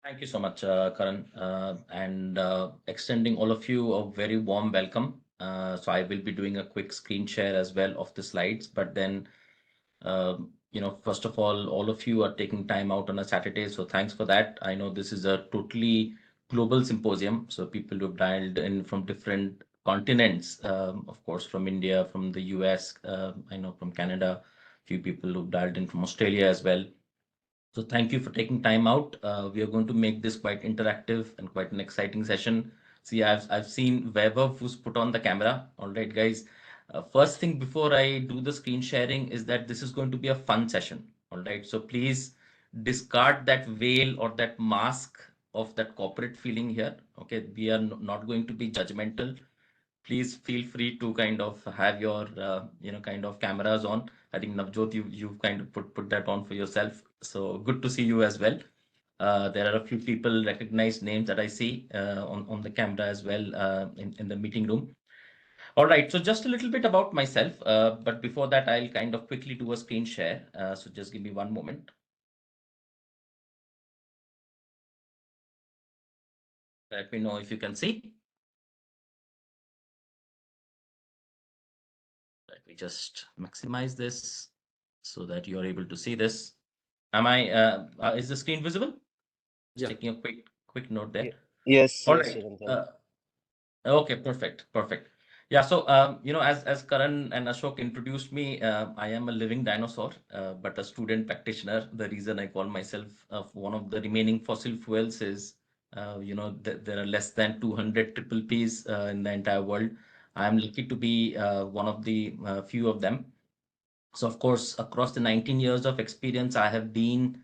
Thank you so much, Karan, and extending all of you a very warm welcome. So I will be doing a quick screen share as well of the slides, but then, first of all of you are taking time out on a Saturday, so thanks for that. I know this is a totally global symposium, so people who've dialed in from different continents, of course, from India, from the US, I know from Canada, few people who've dialed in from Australia as well. So thank you for taking time out. We are going to make this quite interactive and quite an exciting session. See, I've seen Weber who's put on the camera. All right, guys. First thing before I do the screen sharing is that this is going to be a fun session. All right. So please discard that veil or that mask of that corporate feeling here. Okay. We are not going to be judgmental. Please feel free to kind of have your kind of cameras on. I think Navjot, you've kind of put that on for yourself. So good to see you as well. There are a few people recognized names that I see on the camera as well in the meeting room. All right, so just a little bit about myself, but before that, I'll kind of quickly do a screen share. So just give me one moment. Let me know if you can see. Let me just maximize this so that you're able to see this. Is the screen visible? Just Yeah. taking a quick note there. Yes, All yes, right. Surendran. Okay, perfect. Yeah, so as Karan and Ashok introduced me, I am a living dinosaur, but a student practitioner. The reason I call myself one of the remaining fossil fuels is, there are less than 200 triple Ps in the entire world. I am lucky to be one of the few of them. So, of course, across the 19 years of experience, I have been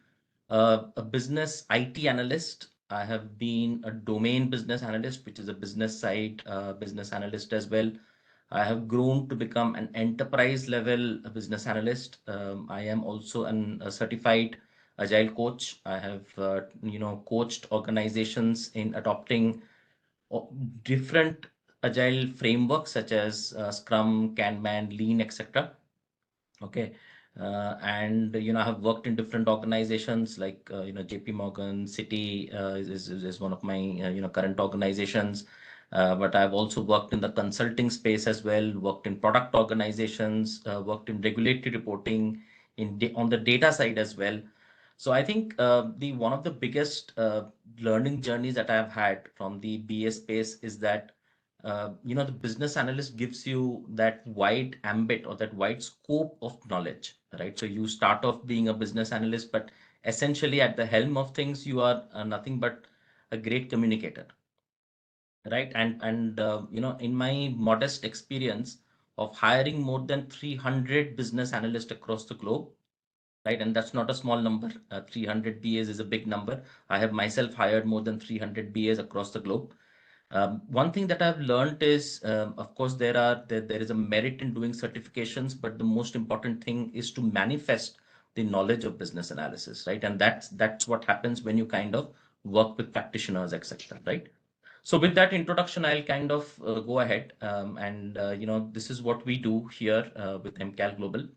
a business IT analyst. I have been a domain business analyst, which is a business side business analyst as well. I have grown to become an enterprise level business analyst. I am also a certified agile coach. I have, coached organizations in adopting different agile frameworks such as Scrum, Kanban, Lean, etc. Okay. And I have worked in different organizations like JP Morgan, Citi is one of my current organizations. But I've also worked in the consulting space as well, worked in product organizations, worked in regulatory reporting, on the data side as well. So I think the one of the biggest learning journeys that I've had from the BA space is that the business analyst gives you that wide ambit or that wide scope of knowledge, right? So you start off being a business analyst, but essentially at the helm of things, you are nothing but a great communicator, right? And in my modest experience of hiring more than 300 business analysts across the globe, right? And that's not a small number. 300 BAs is a big number. I have myself hired more than 300 BAs across the globe. One thing that I've learned is, of course, there is a merit in doing certifications, but the most important thing is to manifest the knowledge of business analysis, right? And that's what happens when you kind of work with practitioners, etc., right? So with that introduction, I'll kind of go ahead, and this is what we do here with MCAL Global.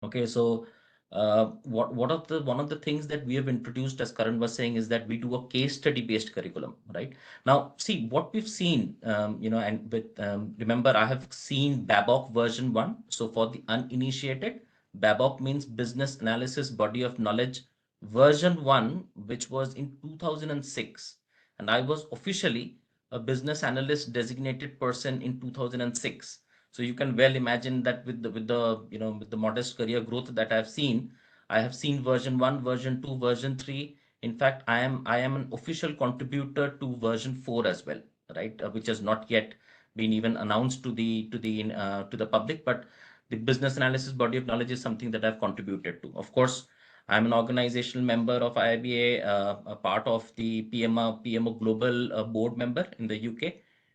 Okay, so what of the one of the things that we have introduced, as Karan was saying, is that we do a case study based curriculum, right? Now, see what we've seen, and with remember, I have seen Babok version 1. So for the uninitiated, Babok means business analysis body of knowledge version 1, which was in 2006, and I was officially a business analyst designated person in 2006. So you can well imagine that with the modest career growth that I have seen version 1, version 2, version 3. In fact, I am an official contributor to version 4 as well, right? Which has not yet been even announced to the public, but the business analysis body of knowledge is something that I've contributed to. Of course, I'm an organizational member of IIBA, a part of the PMO Global board member in the UK.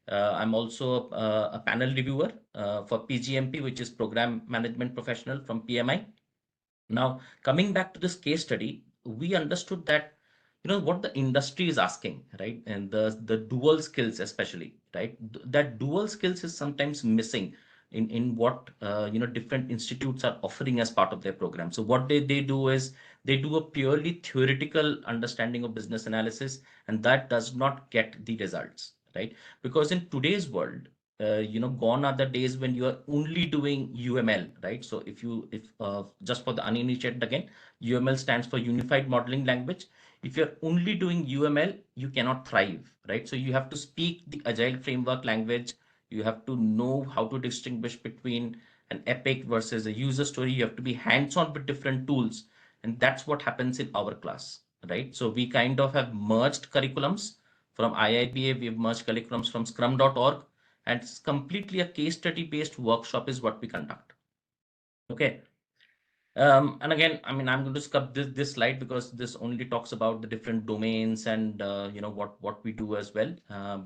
I'm also a panel reviewer for PGMP, which is Program Management Professional from PMI. Now, coming back to this case study, we understood that what the industry is asking, right? And the dual skills, especially, right? That dual skills is sometimes missing in what different institutes are offering as part of their program. So what they do is They do a purely theoretical understanding of business analysis, and that does not get the results, right? Because in today's world, gone are the days when you are only doing UML, right? So if just for the uninitiated again, UML stands for Unified Modeling Language. If you're only doing UML, you cannot thrive, right? So you have to speak the agile framework language. You have to know how to distinguish between an epic versus a user story. You have to be hands-on with different tools. And that's what happens in our class, right? So we kind of have merged curriculums from IIBA. We've merged curriculums from scrum.org, and it's completely a case study based workshop is what we conduct. Okay. And again, I mean, I'm going to skip this slide because this only talks about the different domains and what we do as well.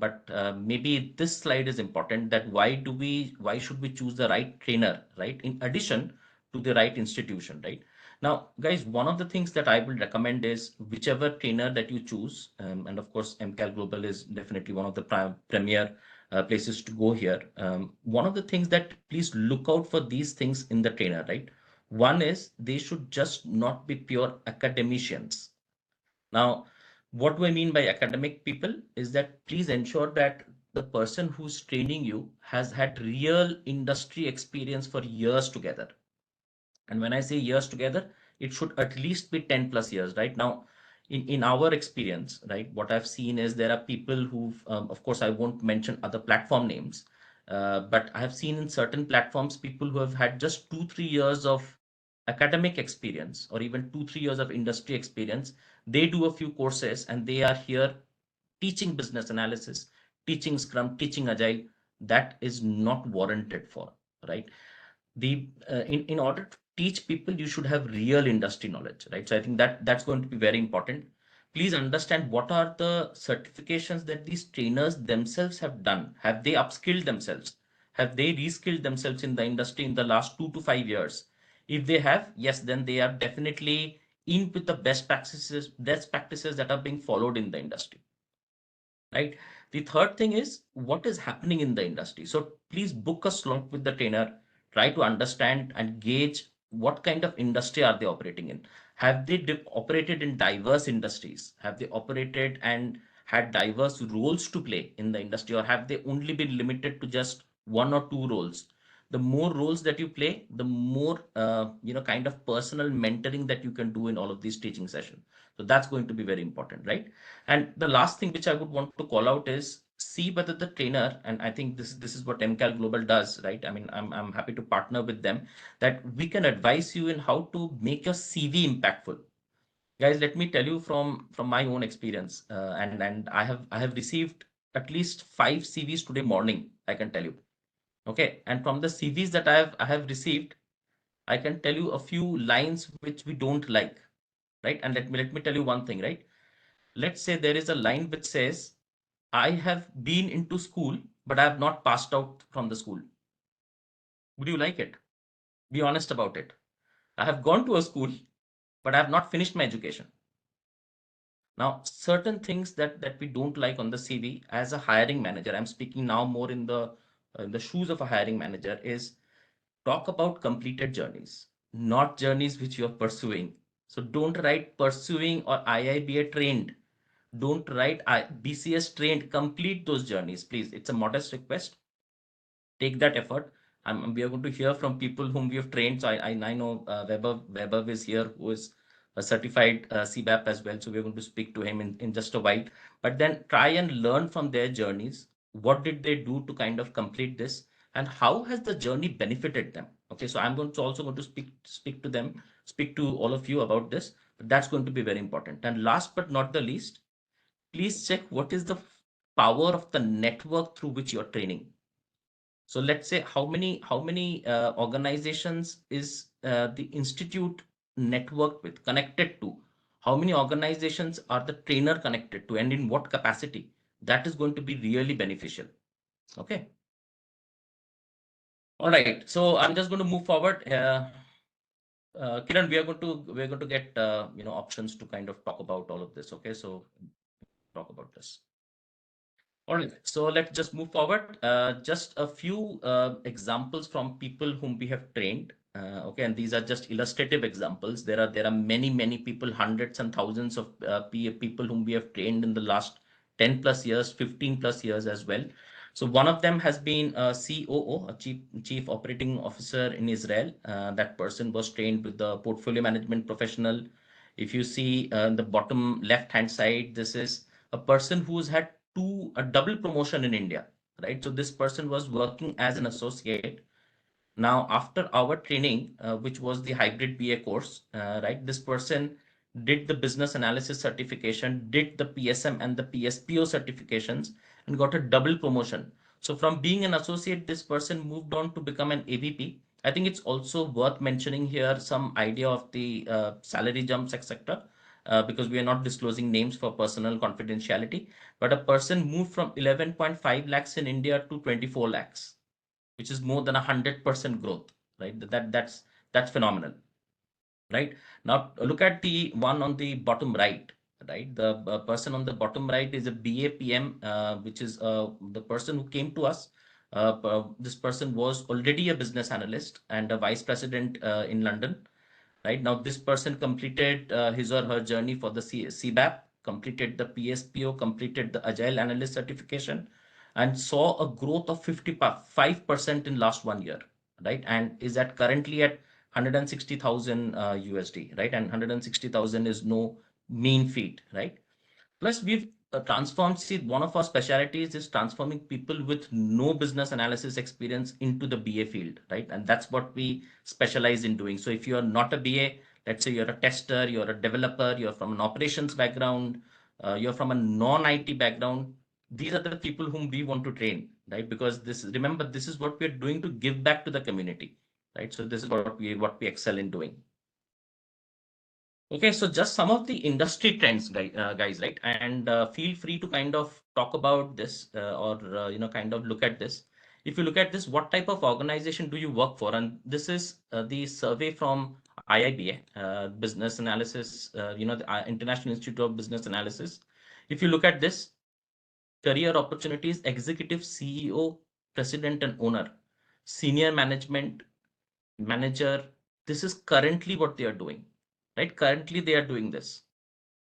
But maybe this slide is important, that why should we choose the right trainer, right? In addition to the right institution, right? Now, guys, one of the things that I will recommend is whichever trainer that you choose, and of course, MCAL Global is definitely one of the premier places to go here. One of the things that please look out for these things in the trainer, right? One is they should just not be pure academicians. Now, what do I mean by academic people is that please ensure that the person who's training you has had real industry experience for years together. And when I say years together, it should at least be 10 plus years, right? Now, in our experience, right, what I've seen is there are people who've, of course, I won't mention other platform names, but I have seen in certain platforms people who have had just 2, 3 years of academic experience or even 2, 3 years of industry experience. They do a few courses and they are here teaching business analysis, teaching Scrum, teaching Agile. That is not warranted for, right? In order to teach people, you should have real industry knowledge, right? So I think that's going to be very important. Please understand what are the certifications that these trainers themselves have done. Have they upskilled themselves? Have they reskilled themselves in the industry in the last 2 to 5 years? If they have, yes, then they are definitely in with the best practices that are being followed in the industry, right? The third thing is what is happening in the industry. So please book a slot with the trainer, try to understand and gauge what kind of industry are they operating in. Have they operated in diverse industries? Have they operated and had diverse roles to play in the industry, or have they only been limited to just 1 or 2 roles? The more roles that you play, the more kind of personal mentoring that you can do in all of these teaching sessions. So that's going to be very important, right? And the last thing which I would want to call out is see whether the trainer, and I think this is what MCAL Global does, right? I mean, I'm happy to partner with them, that we can advise you in how to make your CV impactful. Guys, let me tell you from my own experience, and I have received at least 5 CVs today morning, I can tell you. Okay, and from the CVs that I have received, I can tell you a few lines which we don't like, right? And let me tell you one thing, right? Let's say there is a line which says, I have been into school, but I have not passed out from the school. Would you like it? Be honest about it. I have gone to a school, but I have not finished my education. Now, certain things that we don't like on the CV as a hiring manager, I'm speaking now more in the shoes of a hiring manager, is talk about completed journeys, not journeys which you are pursuing. So don't write pursuing or IIBA trained. Don't write BCS trained. Complete those journeys, please. It's a modest request. Take that effort. We are going to hear from people whom we have trained. So I know Weber is here, who is a certified CBAP as well. So we're going to speak to him in just a while. But then try and learn from their journeys. What did they do to kind of complete this? And how has the journey benefited them? Okay, so I'm also going to speak to them, speak to all of you about this. But that's going to be very important. And last but not the least, please check what is the power of the network through which you're training. So let's say how many organizations is the institute networked with, connected to? How many organizations are the trainer connected to, and in what capacity? That is going to be really beneficial. Okay. All right. So I'm just going to move forward. Kiran, we're going to get options to kind of talk about all of this. Okay. So talk about this. All right, so let's just move forward. Just a few examples from people whom we have trained. Okay, and these are just illustrative examples. There are many people, hundreds and thousands of people whom we have trained in the last 10 plus years, 15 plus years as well. So one of them has been a COO, a chief operating officer in Israel. That person was trained with the portfolio management professional. If you see the bottom left hand side, this is a person who's had a double promotion in India, right? So this person was working as an associate. Now, after our training, which was the hybrid BA course, right, this person did the business analysis certification, did the PSM and the PSPO certifications, and got a double promotion. So from being an associate, this person moved on to become an AVP. I think it's also worth mentioning here some idea of the salary jumps, etc. Because we are not disclosing names for personal confidentiality. But a person moved from 11.5 lakhs in India to 24 lakhs, which is more than 100% growth, right? That's phenomenal, right? Now look at the one on the bottom right, right? The person on the bottom right is a BAPM, which is the person who came to us. This person was already a business analyst and a vice president in London. Right now, this person completed his or her journey for the CBAP, completed the PSPO, completed the Agile Analyst certification, and saw a growth of 55% in last 1 year, right? And is at currently at 160,000 USD, right? And 160,000 is no mean feat, right? Plus, we've transformed. See, one of our specialities is transforming people with no business analysis experience into the BA field, right? And that's what we specialize in doing. So, if you are not a BA, let's say you're a tester, you're a developer, you're from an operations background, you're from a non-IT background, these are the people whom we want to train, right? Because remember, this is what we're doing to give back to the community, right? So, this is what we excel in doing. Okay, so just some of the industry trends, guys, right? And feel free to kind of talk about this or kind of look at this. If you look at this, what type of organization do you work for? And this is the survey from IIBA, Business Analysis, the International Institute of Business Analysis. If you look at this, career opportunities, executive, CEO, president, and owner, senior management, manager. This is currently what they are doing, right? Currently, they are doing this,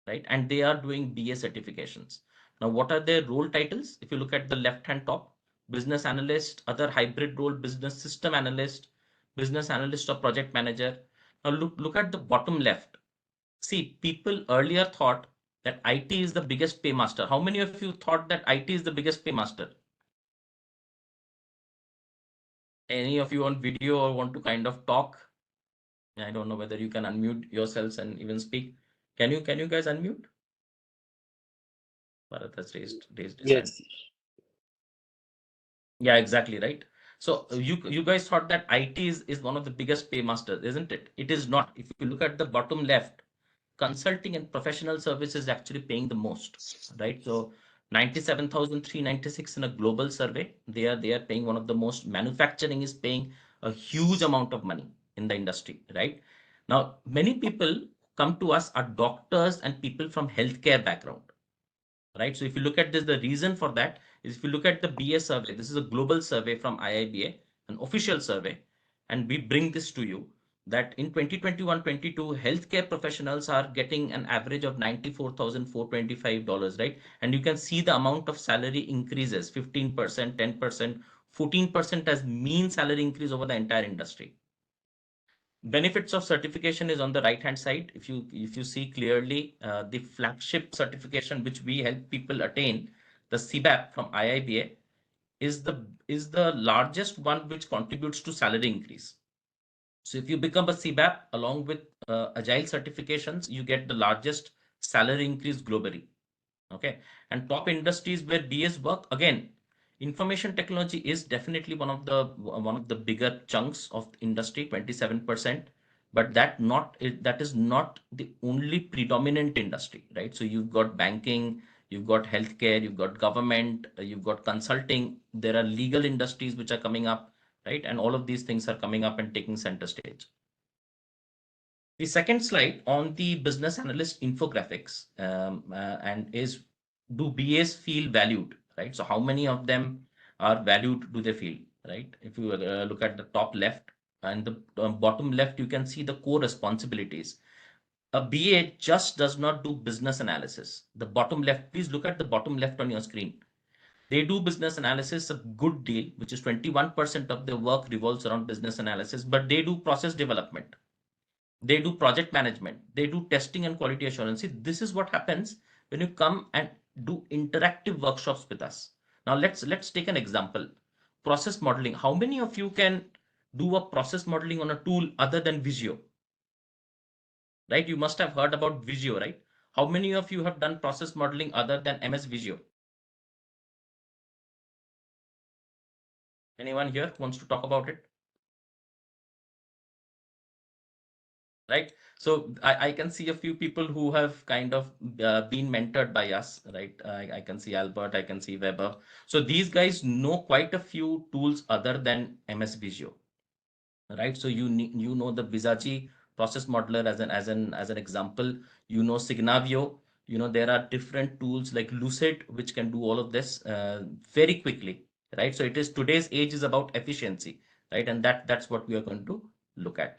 right? And they are doing BA certifications. Now, what are their role titles? If you look at the left-hand top, business analyst, other hybrid role, business system analyst, business analyst or project manager. Now, look at the bottom left. See, people earlier thought that IT is the biggest paymaster. How many of you thought that IT is the biggest paymaster? Any of you on video or want to kind of talk? I don't know whether you can unmute yourselves and even speak. Can you guys unmute? Bharat has raised his hand. Yes, Yeah, exactly right. So you guys thought that IT is one of the biggest paymasters, isn't it? It is not. If you look at the bottom left, consulting and professional services actually paying the most, right? So 97,396 in a global survey. They are paying one of the most. Manufacturing is paying a huge amount of money in the industry, right? Now, many people come to us are doctors and people from healthcare background, right? So if you look at this, the reason for that is if you look at the BA survey, this is a global survey from IIBA, an official survey, and we bring this to you that in 2021-22, healthcare professionals are getting an average of $94,425, right? And you can see the amount of salary increases 15%, 10%, 14% as mean salary increase over the entire industry. Benefits of certification is on the right hand side. If you see clearly, the flagship certification which we help people attain, the CBAP from IIBA, is the largest one which contributes to salary increase. So if you become a CBAP along with agile certifications, you get the largest salary increase globally. Okay, and top industries where BAs work, again, information technology is definitely one of the bigger chunks of industry, 27%. But that is not the only predominant industry, right? So you've got banking, you've got healthcare, you've got government, you've got consulting. There are legal industries which are coming up, right? And all of these things are coming up and taking center stage. The second slide on the business analyst infographics, and is, do BAs feel valued, right? So how many of them are valued, do they feel, right? If you look at the top left, And the bottom left, you can see the core responsibilities. A BA just does not do business analysis. The bottom left, please look at the bottom left on your screen. They do business analysis a good deal, which is 21% of their work revolves around business analysis, but they do process development. They do project management. They do testing and quality assurance. See, this is what happens when you come and do interactive workshops with us. Now let's take an example. Process modeling. How many of you can do a process modeling on a tool other than Visio? Right? You must have heard about Visio, right? How many of you have done process modeling other than MS Visio? Anyone here wants to talk about it? Right? So I can see a few people who have kind of been mentored by us, right? I can see Albert, I can see Weber. So these guys know quite a few tools other than MS Visio, right? So you know the Visachi process modeler as an example. You know Signavio. You know there are different tools like Lucid which can do all of this very quickly, right? So it is today's age is about efficiency, right? And that's what we are going to look at.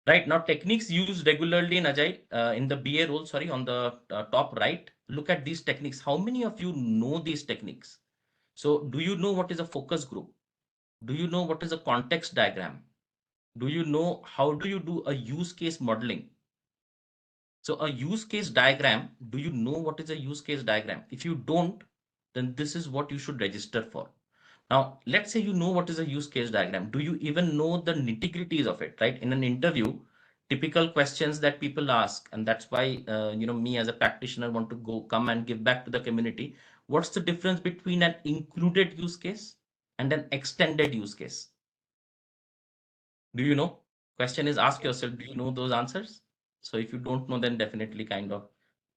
Right now, techniques used regularly in Agile, in the BA role, sorry, on the top right, look at these techniques. How many of you know these techniques? So do you know what is a focus group? Do you know what is a context diagram? Do you know how do you do a use case modeling? So a use case diagram, do you know what is a use case diagram? If you don't, then this is what you should register for. Now, let's say you know what is a use case diagram. Do you even know the nitty-gritties of it, right? In an interview, typical questions that people ask, and that's why me as a practitioner want to come and give back to the community. What's the difference between an included use case and an extended use case? Do you know? Question is ask yourself, do you know those answers? So if you don't know, then definitely kind of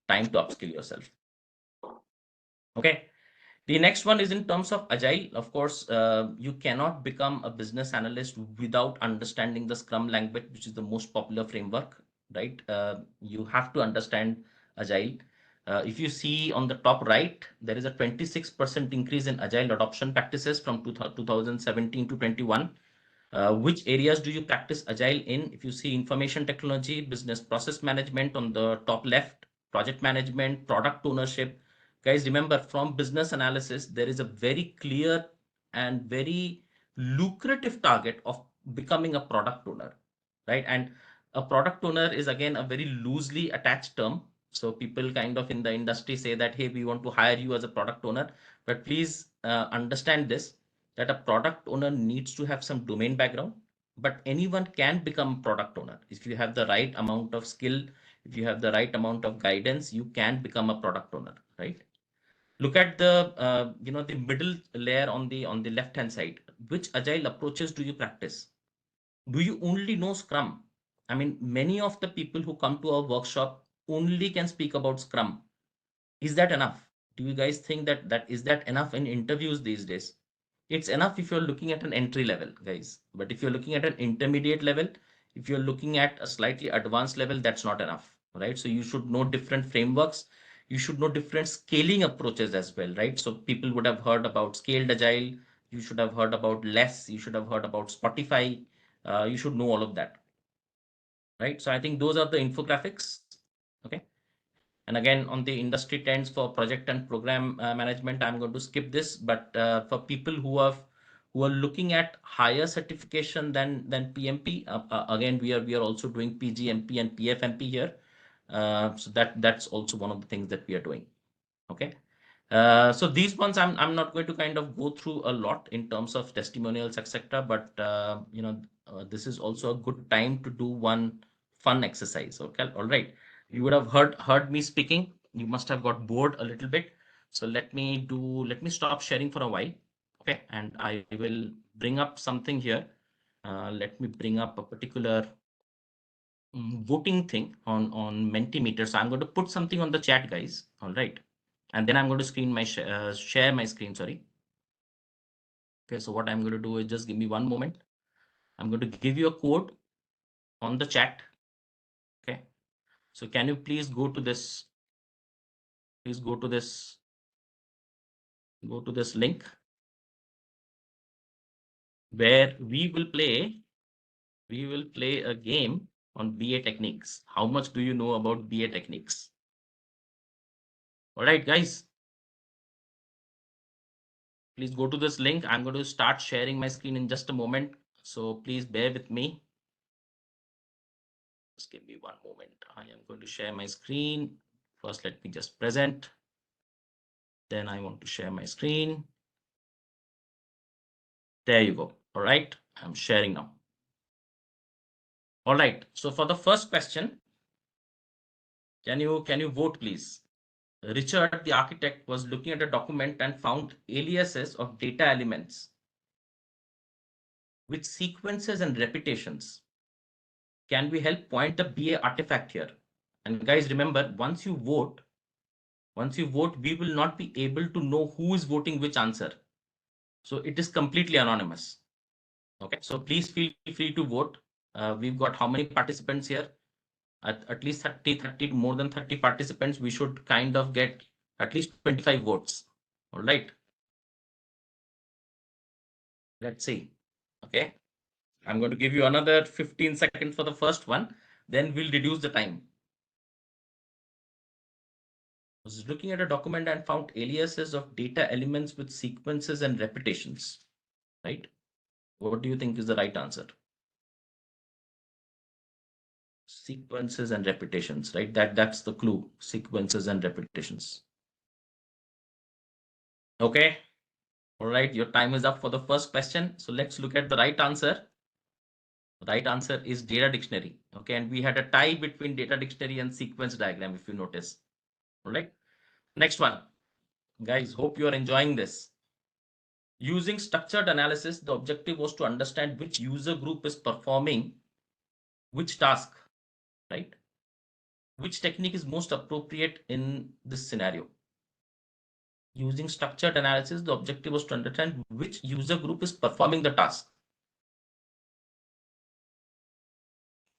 time to upskill yourself. Okay. The next one is in terms of Agile. Of course, you cannot become a business analyst without understanding the Scrum language, which is the most popular framework, right? You have to understand Agile. If you see on the top right, there is a 26% increase in Agile adoption practices from 2017 to 21. Which areas do you practice Agile in? If you see information technology, business process management on the top left, project management, product ownership. Guys, remember from business analysis, there is a very clear and very lucrative target of becoming a product owner, right? And a product owner is again a very loosely attached term. So people kind of in the industry say that, hey, we want to hire you as a product owner. But please understand this, that a product owner needs to have some domain background, but anyone can become a product owner. If you have the right amount of skill, if you have the right amount of guidance, you can become a product owner, right? Look at the the middle layer on the left hand side. Which agile approaches do you practice? Do you only know Scrum? I mean, many of the people who come to our workshop only can speak about Scrum. Is that enough? Do you guys think that is that enough in interviews these days? It's enough if you're looking at an entry level, guys. But if you're looking at an intermediate level, if you're looking at a slightly advanced level, that's not enough, right? So you should know different frameworks. You should know different scaling approaches as well, right? So people would have heard about scaled agile. You should have heard about less. You should have heard about Spotify. You should know all of that, right? So I think those are the infographics. Okay. And again, on the industry trends for project and program management, I'm going to skip this. But for people who are looking at higher certification than PMP, again, we are also doing PGMP and PFMP here. So that's also one of the things that we are doing. Okay. So these ones I'm not going to kind of go through a lot in terms of testimonials, etc. But this is also a good time to do one fun exercise. Okay, all right. You would have heard me speaking. You must have got bored a little bit. So let me stop sharing for a while. Okay, and I will bring up something here. Let me bring up a particular voting thing on Mentimeter. So I'm going to put something on the chat, guys. All right, and then I'm going to share my screen. Sorry. Okay, so what I'm going to do is just give me one moment. I'm going to give you a code on the chat. Okay, so can you please go to this? Please go to this. Go to this link where we will play we will play a game on BA techniques. How much do you know about BA techniques? All right, guys, please go to this link. I'm going to start sharing my screen in just a moment. So please bear with me. Just give me one moment. I am going to share my screen. First, let me just present. Then I want to share my screen. There you go. All right, I'm sharing now. All right, so for the first question, can you vote, please? Richard, the architect, was looking at a document and found aliases of data elements with sequences and repetitions. Can we help point the BA artifact here? And guys, remember, once you vote, we will not be able to know who is voting which answer. So it is completely anonymous. Okay, so please feel free to vote. We've got how many participants here? At least 30, more than 30 participants. We should kind of get at least 25 votes. All right. Let's see. Okay. I'm going to give you another 15 seconds for the first one. Then we'll reduce the time. I was looking at a document and found aliases of data elements with sequences and repetitions. Right? What do you think is the right answer? Sequences and repetitions, right? That's the clue. Sequences and repetitions. Okay. All right. Your time is up for the first question. So let's look at the right answer. The right answer is data dictionary. Okay. And we had a tie between data dictionary and sequence diagram, if you notice. All right. Next one. Guys, hope you are enjoying this. Using structured analysis, the objective was to understand which user group is performing which task, right? Which technique is most appropriate in this scenario? Using structured analysis, the objective was to understand which user group is performing the task.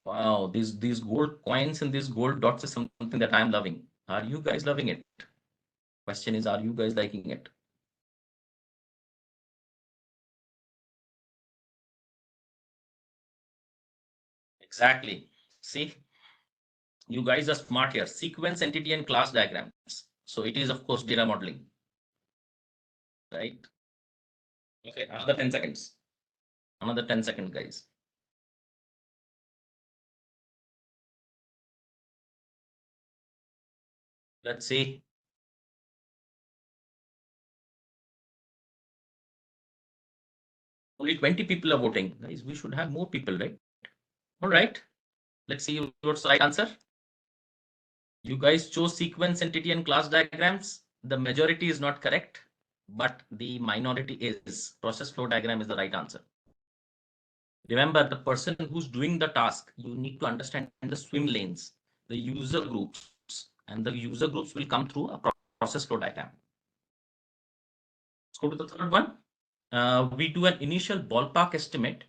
Wow, these gold coins and these gold dots is something that I'm loving. Are you guys loving it? Question is, are you guys liking it? Exactly. See, you guys are smart here. Sequence, entity, and class diagrams. So it is, of course, data modeling, right? Okay, another 10 seconds. Another 10 seconds, guys. Let's see. Only 20 people are voting. Guys, we should have more people, right? All right. Let's see what's the right answer. You guys chose sequence, entity, and class diagrams. The majority is not correct, but the minority is. Process flow diagram is the right answer. Remember, the person who's doing the task, you need to understand the swim lanes, the user groups, and the user groups will come through a process flow diagram. Let's go to the third one. We do an initial ballpark estimate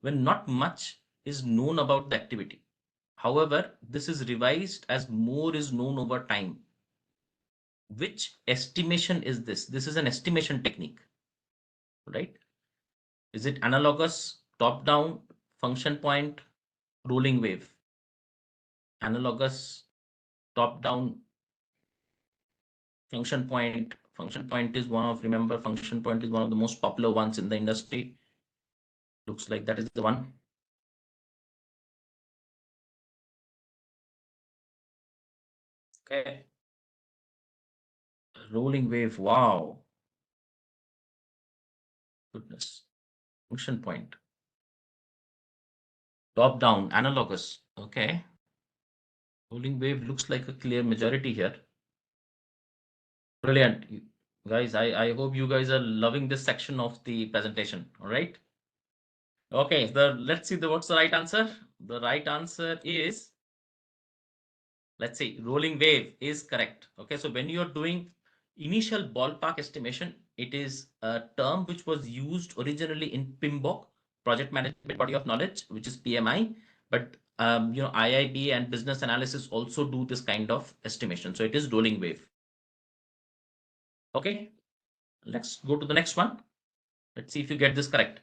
when not much is known about the activity. However, this is revised as more is known over time. Which estimation is this? This is an estimation technique, right? Is it analogous, top-down, function point, rolling wave? Analogous, top-down, function point. Function point is one of, remember, function point is one of the most popular ones in the industry. Looks like that is the one. Okay. Rolling wave, wow. Goodness. Function point. Top-down, analogous. Okay. Rolling wave looks like a clear majority here. Brilliant. Guys, I hope you guys are loving this section of the presentation. All right. Okay, let's see what's the right answer. The right answer is, let's see, rolling wave is correct. Okay, so when you're doing initial ballpark estimation, it is a term which was used originally in PMBOK, Project Management Body of Knowledge, which is PMI. But IIB and business analysis also do this kind of estimation. So it is rolling wave. Okay, let's go to the next one. Let's see if you get this correct.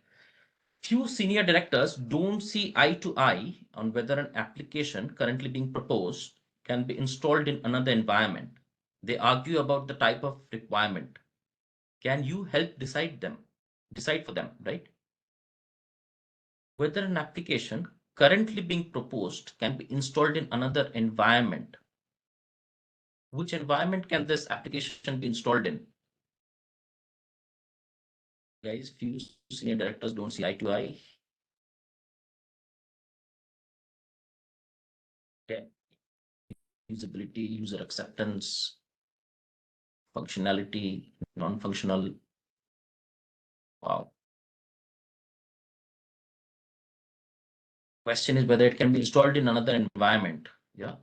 Few senior directors don't see eye to eye on whether an application currently being proposed can be installed in another environment. They argue about the type of requirement. Can you help decide for them, right? Whether an application currently being proposed can be installed in another environment. Which environment can this application be installed in? Guys, few senior directors don't see eye to eye. Okay. Usability, user acceptance, functionality, non-functional. Wow. Question is whether it can be installed in another environment. Yeah.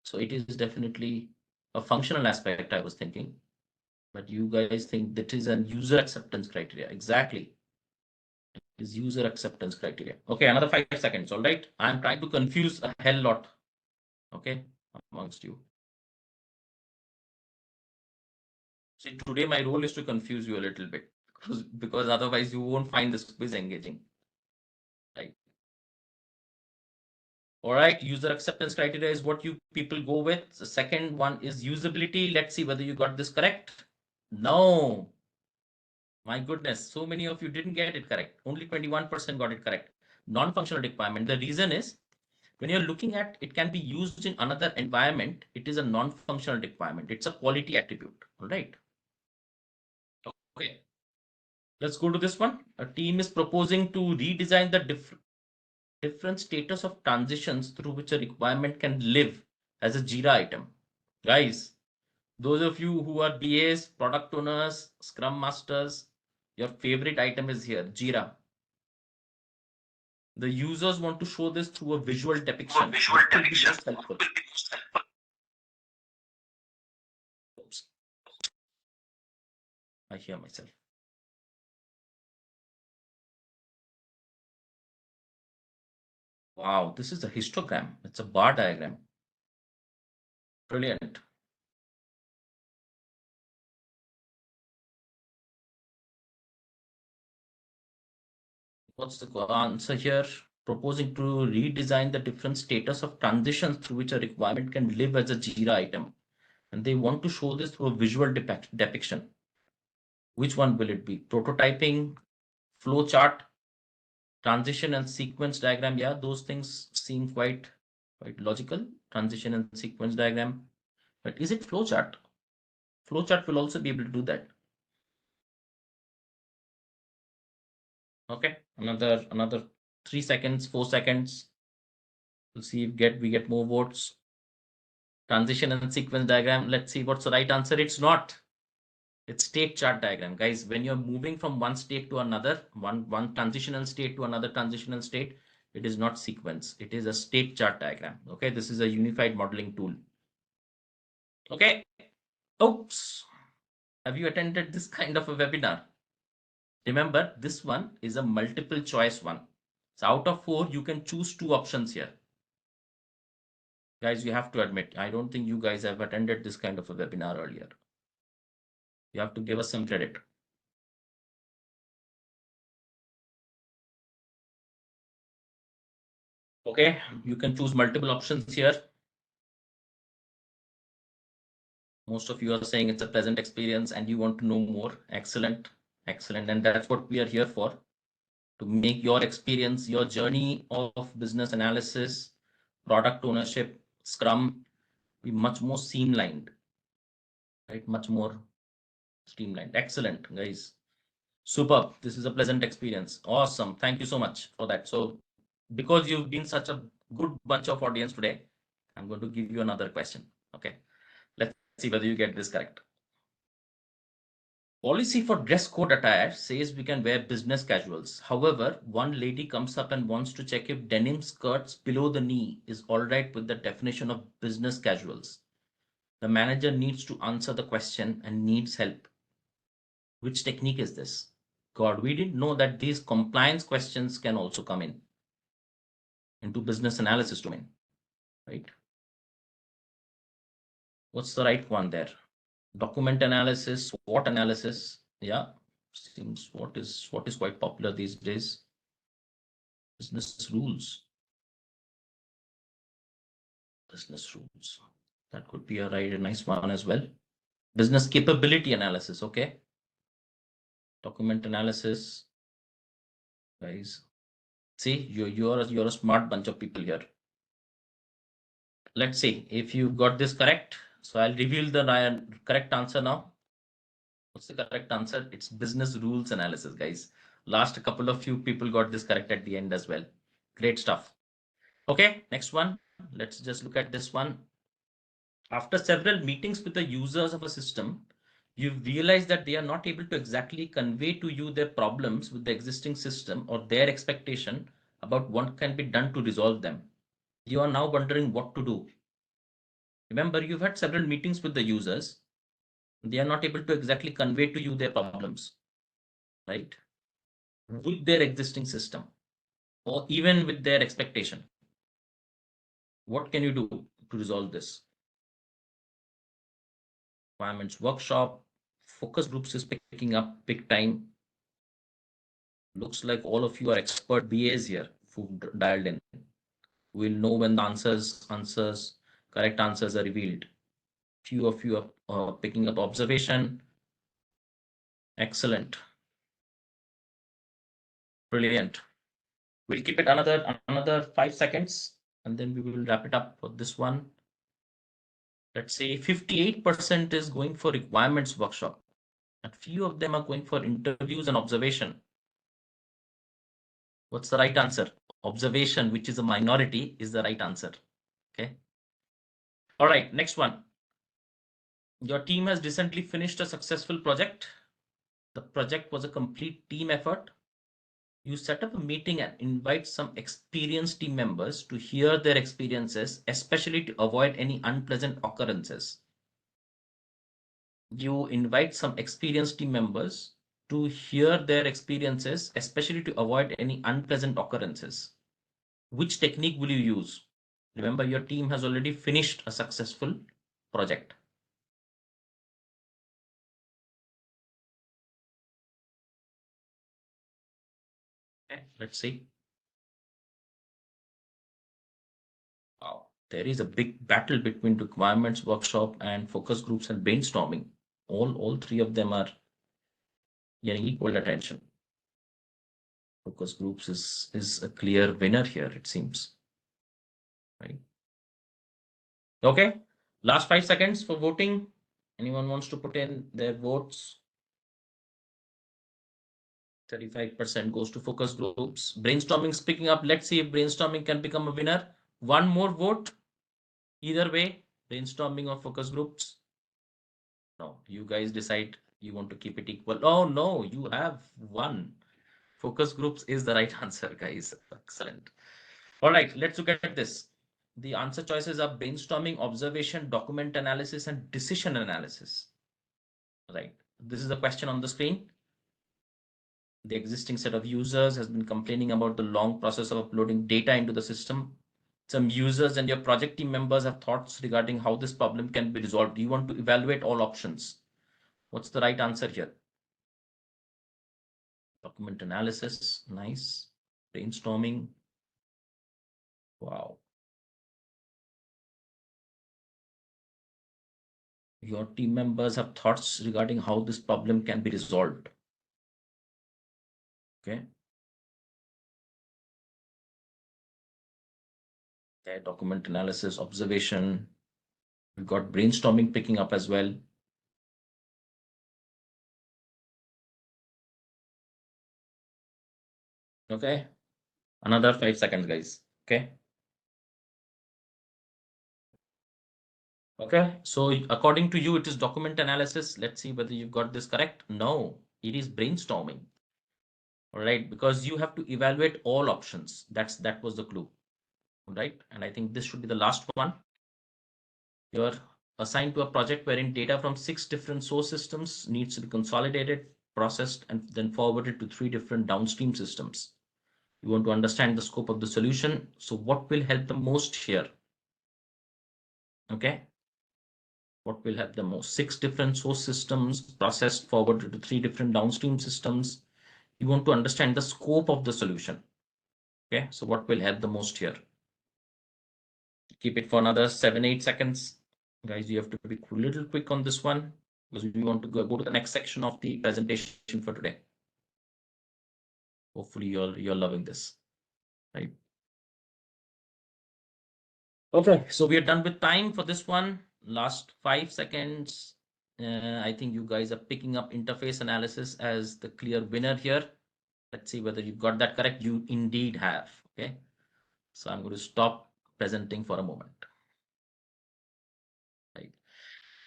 So it is definitely a functional aspect, I was thinking. But you guys think that is a user acceptance criteria. Exactly. Is user acceptance criteria. Okay, another 5 seconds. All right. I'm trying to confuse a hell lot. Okay, amongst you. See, today my role is to confuse you a little bit because otherwise you won't find this quiz engaging. Right. All right. User acceptance criteria is what you people go with. The second one is usability. Let's see whether you got this correct. No. My goodness, so many of you didn't get it correct. Only 21% got it correct. Non-functional requirement. The reason is when you're looking at it can be used in another environment, it is a non-functional requirement. It's a quality attribute. All right. Okay. Let's go to this one. A team is proposing to redesign the different status of transitions through which a requirement can live as a Jira item. Guys, those of you who are BAs, product owners, Scrum Masters, your favorite item is here, Jira. The users want to show this through a visual depiction. Oops. I hear myself. Wow, this is a histogram. It's a bar diagram. Brilliant. What's the answer here? Proposing to redesign the different status of transitions through which a requirement can live as a Jira item. And they want to show this through a visual depiction. Which one will it be? Prototyping, flow chart, transition and sequence diagram. Yeah, those things seem quite logical. Transition and sequence diagram. But is it flow chart? Flow chart will also be able to do that. Okay, another 3 seconds, 4 seconds. We'll see if we get more votes. Transition and sequence diagram. Let's see what's the right answer. It's not. It's state chart diagram, guys. When you're moving from one state to another, one transitional state to another transitional state, it is not sequence. It is a state chart diagram. Okay, this is a unified modeling tool. Okay. Oops. Have you attended this kind of a webinar? Remember, this one is a multiple choice one. So out of 4, you can choose 2 options here. Guys, you have to admit, I don't think you guys have attended this kind of a webinar earlier. You have to give us some credit. Okay, you can choose multiple options here. Most of you are saying it's a pleasant experience and you want to know more. Excellent, excellent. And that's what we are here for, to make your experience, your journey of business analysis, product ownership, Scrum, be much more streamlined, right? Much more streamlined. Excellent, guys. Superb. This is a pleasant experience. Awesome. Thank you so much for that. So because you've been such a good bunch of audience today, I'm going to give you another question. Okay. Let's see whether you get this correct. Policy for dress code attire says we can wear business casuals. However, one lady comes up and wants to check if denim skirts below the knee is all right with the definition of business casuals. The manager needs to answer the question and needs help. Which technique is this? God, we didn't know that these compliance questions can also come into business analysis domain, right? What's the right one there? Document analysis, SWOT analysis. Yeah, seems what is quite popular these days. Business rules. Business rules. That could be a nice one as well. Business capability analysis. Okay. Document analysis. Guys, see, you're a smart bunch of people here. Let's see if you got this correct. So I'll reveal the correct answer now. What's the correct answer? It's business rules analysis, guys. Last couple of few people got this correct at the end as well. Great stuff. Okay, next one. Let's just look at this one. After several meetings with the users of a system, you realize that they are not able to exactly convey to you their problems with the existing system or their expectation about what can be done to resolve them. You are now wondering what to do. Remember, you've had several meetings with the users. They are not able to exactly convey to you their problems, right? With their existing system or even with their expectation. What can you do to resolve this? Requirements workshop, focus groups is picking up big time. Looks like all of you are expert BAs here who dialed in. We'll know when the correct answers are revealed. Few of you are picking up observation. Excellent. Brilliant. We'll keep it another 5 seconds and then we will wrap it up for this one. Let's say 58% is going for requirements workshop and few of them are going for interviews and observation. What's the right answer? Observation, which is a minority, is the right answer. Okay. All right, next one. Your team has recently finished a successful project. The project was a complete team effort. You set up a meeting and invite some experienced team members to hear their experiences, especially to avoid any unpleasant occurrences. You invite some experienced team members to hear their experiences, especially to avoid any unpleasant occurrences. Which technique will you use? Remember, your team has already finished a successful project. Okay, let's see. Wow. There is a big battle between requirements workshop and focus groups and brainstorming. All three of them are getting equal attention. Focus groups is a clear winner here, it seems. Right. Okay. Last 5 seconds for voting. Anyone wants to put in their votes? 35% goes to focus groups. Brainstorming is picking up. Let's see if brainstorming can become a winner. One more vote. Either way, brainstorming or focus groups. No, you guys decide you want to keep it equal. Oh no, you have one. Focus groups is the right answer, guys. Excellent. All right, let's look at this. The answer choices are brainstorming, observation, document analysis, and decision analysis. Right. This is the question on the screen. The existing set of users has been complaining about the long process of uploading data into the system. Some users and your project team members have thoughts regarding how this problem can be resolved. You want to evaluate all options. What's the right answer here? Document analysis. Nice. Brainstorming. Wow. Your team members have thoughts regarding how this problem can be resolved. Okay. Okay, document analysis, observation. We've got brainstorming picking up as well. Okay. Another 5 seconds, guys. Okay. Okay. So according to you, it is document analysis. Let's see whether you've got this correct. No, it is brainstorming. All right. Because you have to evaluate all options. That was the clue. All right. And I think this should be the last one. You're assigned to a project wherein data from 6 different source systems needs to be consolidated, processed, and then forwarded to 3 different downstream systems. You want to understand the scope of the solution. So what will help the most here? Okay. What will help the most? 6 different source systems processed forwarded to 3 different downstream systems. You want to understand the scope of the solution. Okay, so what will help the most here? Keep it for another 7-8 seconds. Guys, you have to be a little quick on this one because we want to go to the next section of the presentation for today. Hopefully you're loving this, right? Okay, so we are done with time for this one. Last 5 seconds. I think you guys are picking up interface analysis as the clear winner here. Let's see whether you got that correct. You indeed have. Okay, so I'm going to stop presenting for a moment. Right.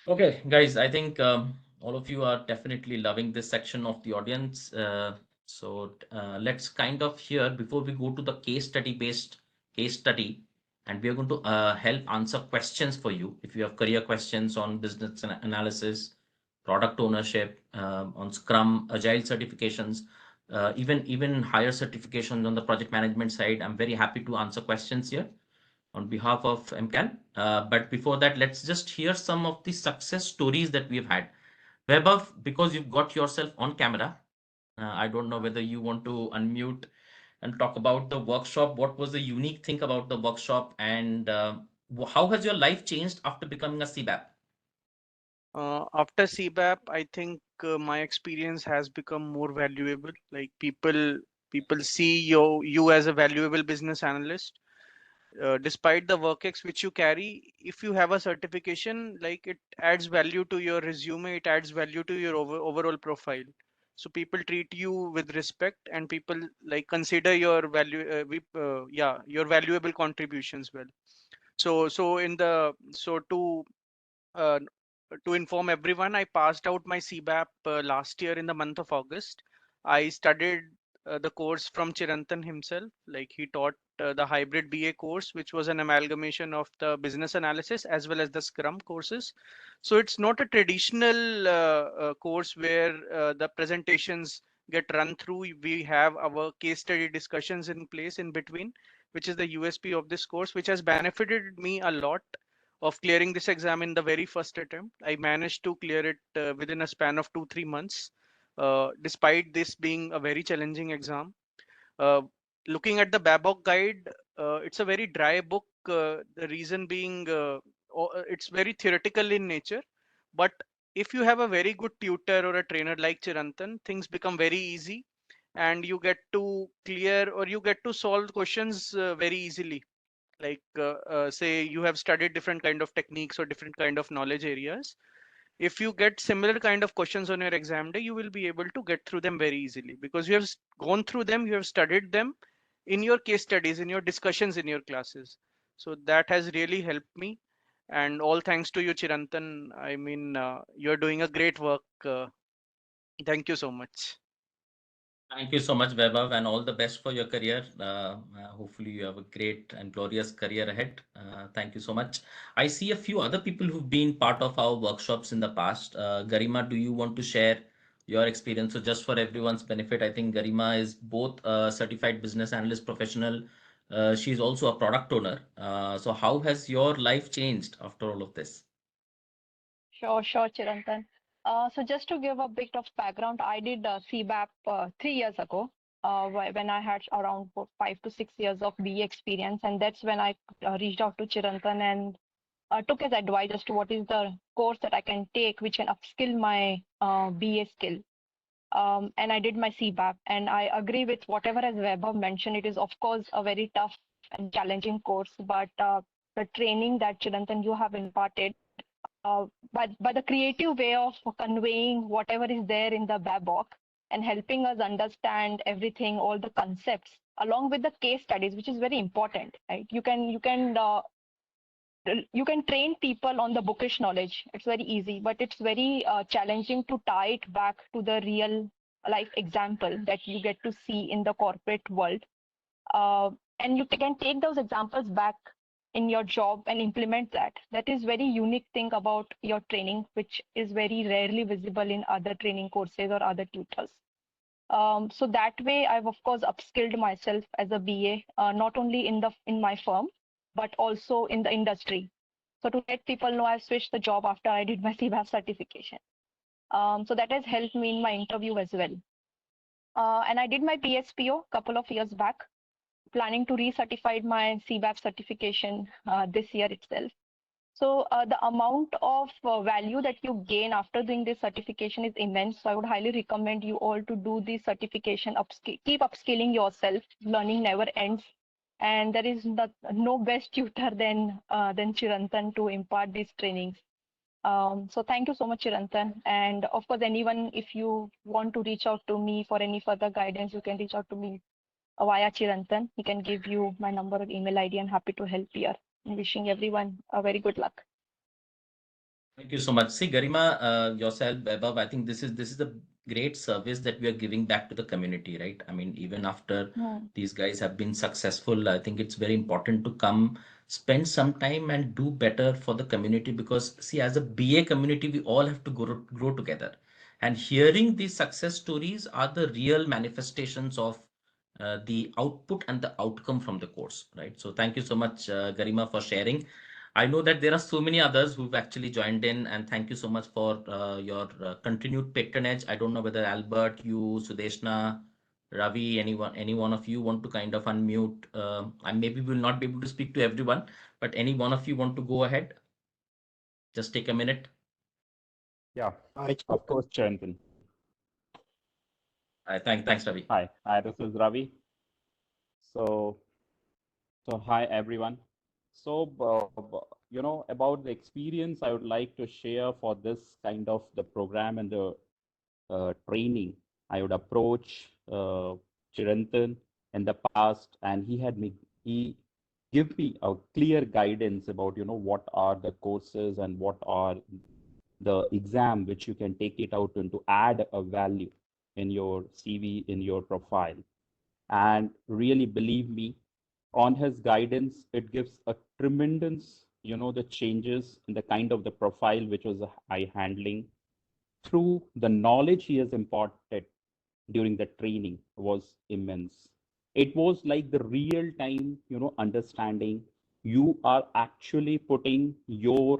Okay, guys, I think all of you are definitely loving this section of the audience. Let's kind of here, before we go to the case study, and we are going to help answer questions for you. If you have career questions on business analysis, product ownership, on Scrum, Agile certifications, even higher certifications on the project management side, I'm very happy to answer questions here on behalf of MCAL. But before that, let's just hear some of the success stories that we've had. Vaibhav, because you've got yourself on camera, I don't know whether you want to unmute and talk about the workshop. What was the unique thing about the workshop, and how has your life changed after becoming a CBAP? After CBAP, I think my experience has become more valuable. Like people see you as a valuable business analyst. Despite the work which you carry, if you have a certification, like it adds value to your resume, it adds value to your overall profile. So people treat you with respect, and people like consider your your valuable contributions well. Uh, to inform everyone, I passed out my CBAP last year in the month of August. I studied the course from Chirantan himself. Like he taught the hybrid BA course, which was an amalgamation of the business analysis as well as the Scrum courses. So it's not a traditional course where the presentations get run through. We have our case study discussions in place in between, which is the USP of this course, which has benefited me a lot of clearing this exam in the very first attempt. I managed to clear it within a span of 2-3 months, despite this being a very challenging exam. Uh, Looking at the Babok guide, it's a very dry book. The reason being, it's very theoretical in nature. But if you have a very good tutor or a trainer like Chirantan, things become very easy, and you get to clear or you get to solve questions very easily. Like say you have studied different kind of techniques or different kind of knowledge areas. If you get similar kind of questions on your exam day, you will be able to get through them very easily because you have gone through them, you have studied them in your case studies, in your discussions, in your classes. So that has really helped me, and all thanks to you, Chirantan. I mean, you're doing a great work. Thank you so much. Thank you so much, Vaibhav, and all the best for your career. Hopefully, you have a great and glorious career ahead. Thank you so much. I see a few other people who've been part of our workshops in the past. Garima, do you want to share your experience? So, just for everyone's benefit, I think Garima is both a certified business analyst professional. She's also a product owner. So, how has your life changed after all of this? Sure, Chirantan. So just to give a bit of background, I did CBAP 3 years ago when I had around 5 to 6 years of BE experience, and that's when I reached out to Chirantan and took his advice as to what is the course that I can take which can upskill my BA skill. And I did my CBAP, and I agree with whatever as Vaibhav mentioned. It is of course a very tough and challenging course, but the training that Chirantan you have imparted by the creative way of conveying whatever is there in the Babok and helping us understand everything, all the concepts, along with the case studies, which is very important. Right? You can train people on the bookish knowledge. It's very easy, but it's very challenging to tie it back to the real life example that you get to see in the corporate world. And you can take those examples back in your job and implement that. That is very unique thing about your training, which is very rarely visible in other training courses or other tutors. So that way, I've of course upskilled myself as a BA, not only in my firm, but also in the industry. So to let people know, I've switched the job after I did my CBAP certification. So that has helped me in my interview as well. And I did my PSPO a couple of years back. planning to recertify my CBAP certification this year itself. So the amount of value that you gain after doing this certification is immense. So I would highly recommend you all to do this certification, keep upskilling yourself. Learning never ends. And there is no best tutor than Chirantan to impart these trainings. So thank you so much, Chirantan. And of course, anyone, if you want to reach out to me for any further guidance, you can reach out to me via Chirantan. He can give you my number or email ID. I'm happy to help here. I'm wishing everyone a very good luck. Thank you so much. See, Garima, yourself, Vaibhav, I think this is a great service that we are giving back to the community, right? I mean, even after Hmm. these guys have been successful, I think it's very important to come spend some time and do better for the community because, see, as a BA community, we all have to grow together. And hearing these success stories are the real manifestations of the output and the outcome from the course, right? So thank you so much, Garima, for sharing. I know that there are so many others who've actually joined in, and thank you so much for your continued patronage. I don't know whether Albert, you, Sudeshna, Ravi, any one of you want to kind of unmute. I maybe will not be able to speak to everyone, but any one of you want to go ahead? Just take a minute. Yeah, Hi, of course, Chandan. Thanks, Ravi. Hi, this is Ravi. So, hi everyone. So, about the experience I would like to share for this kind of the program and the training. I would approach Chirantan in the past, and he give me a clear guidance about what are the courses and what are the exam which you can take it out and to add a value in your CV, in your profile. And really believe me, on his guidance, it gives a tremendous, the changes in the kind of the profile which was I handling through the knowledge he has imparted during the training was immense. It was like the real time, understanding. You are actually putting your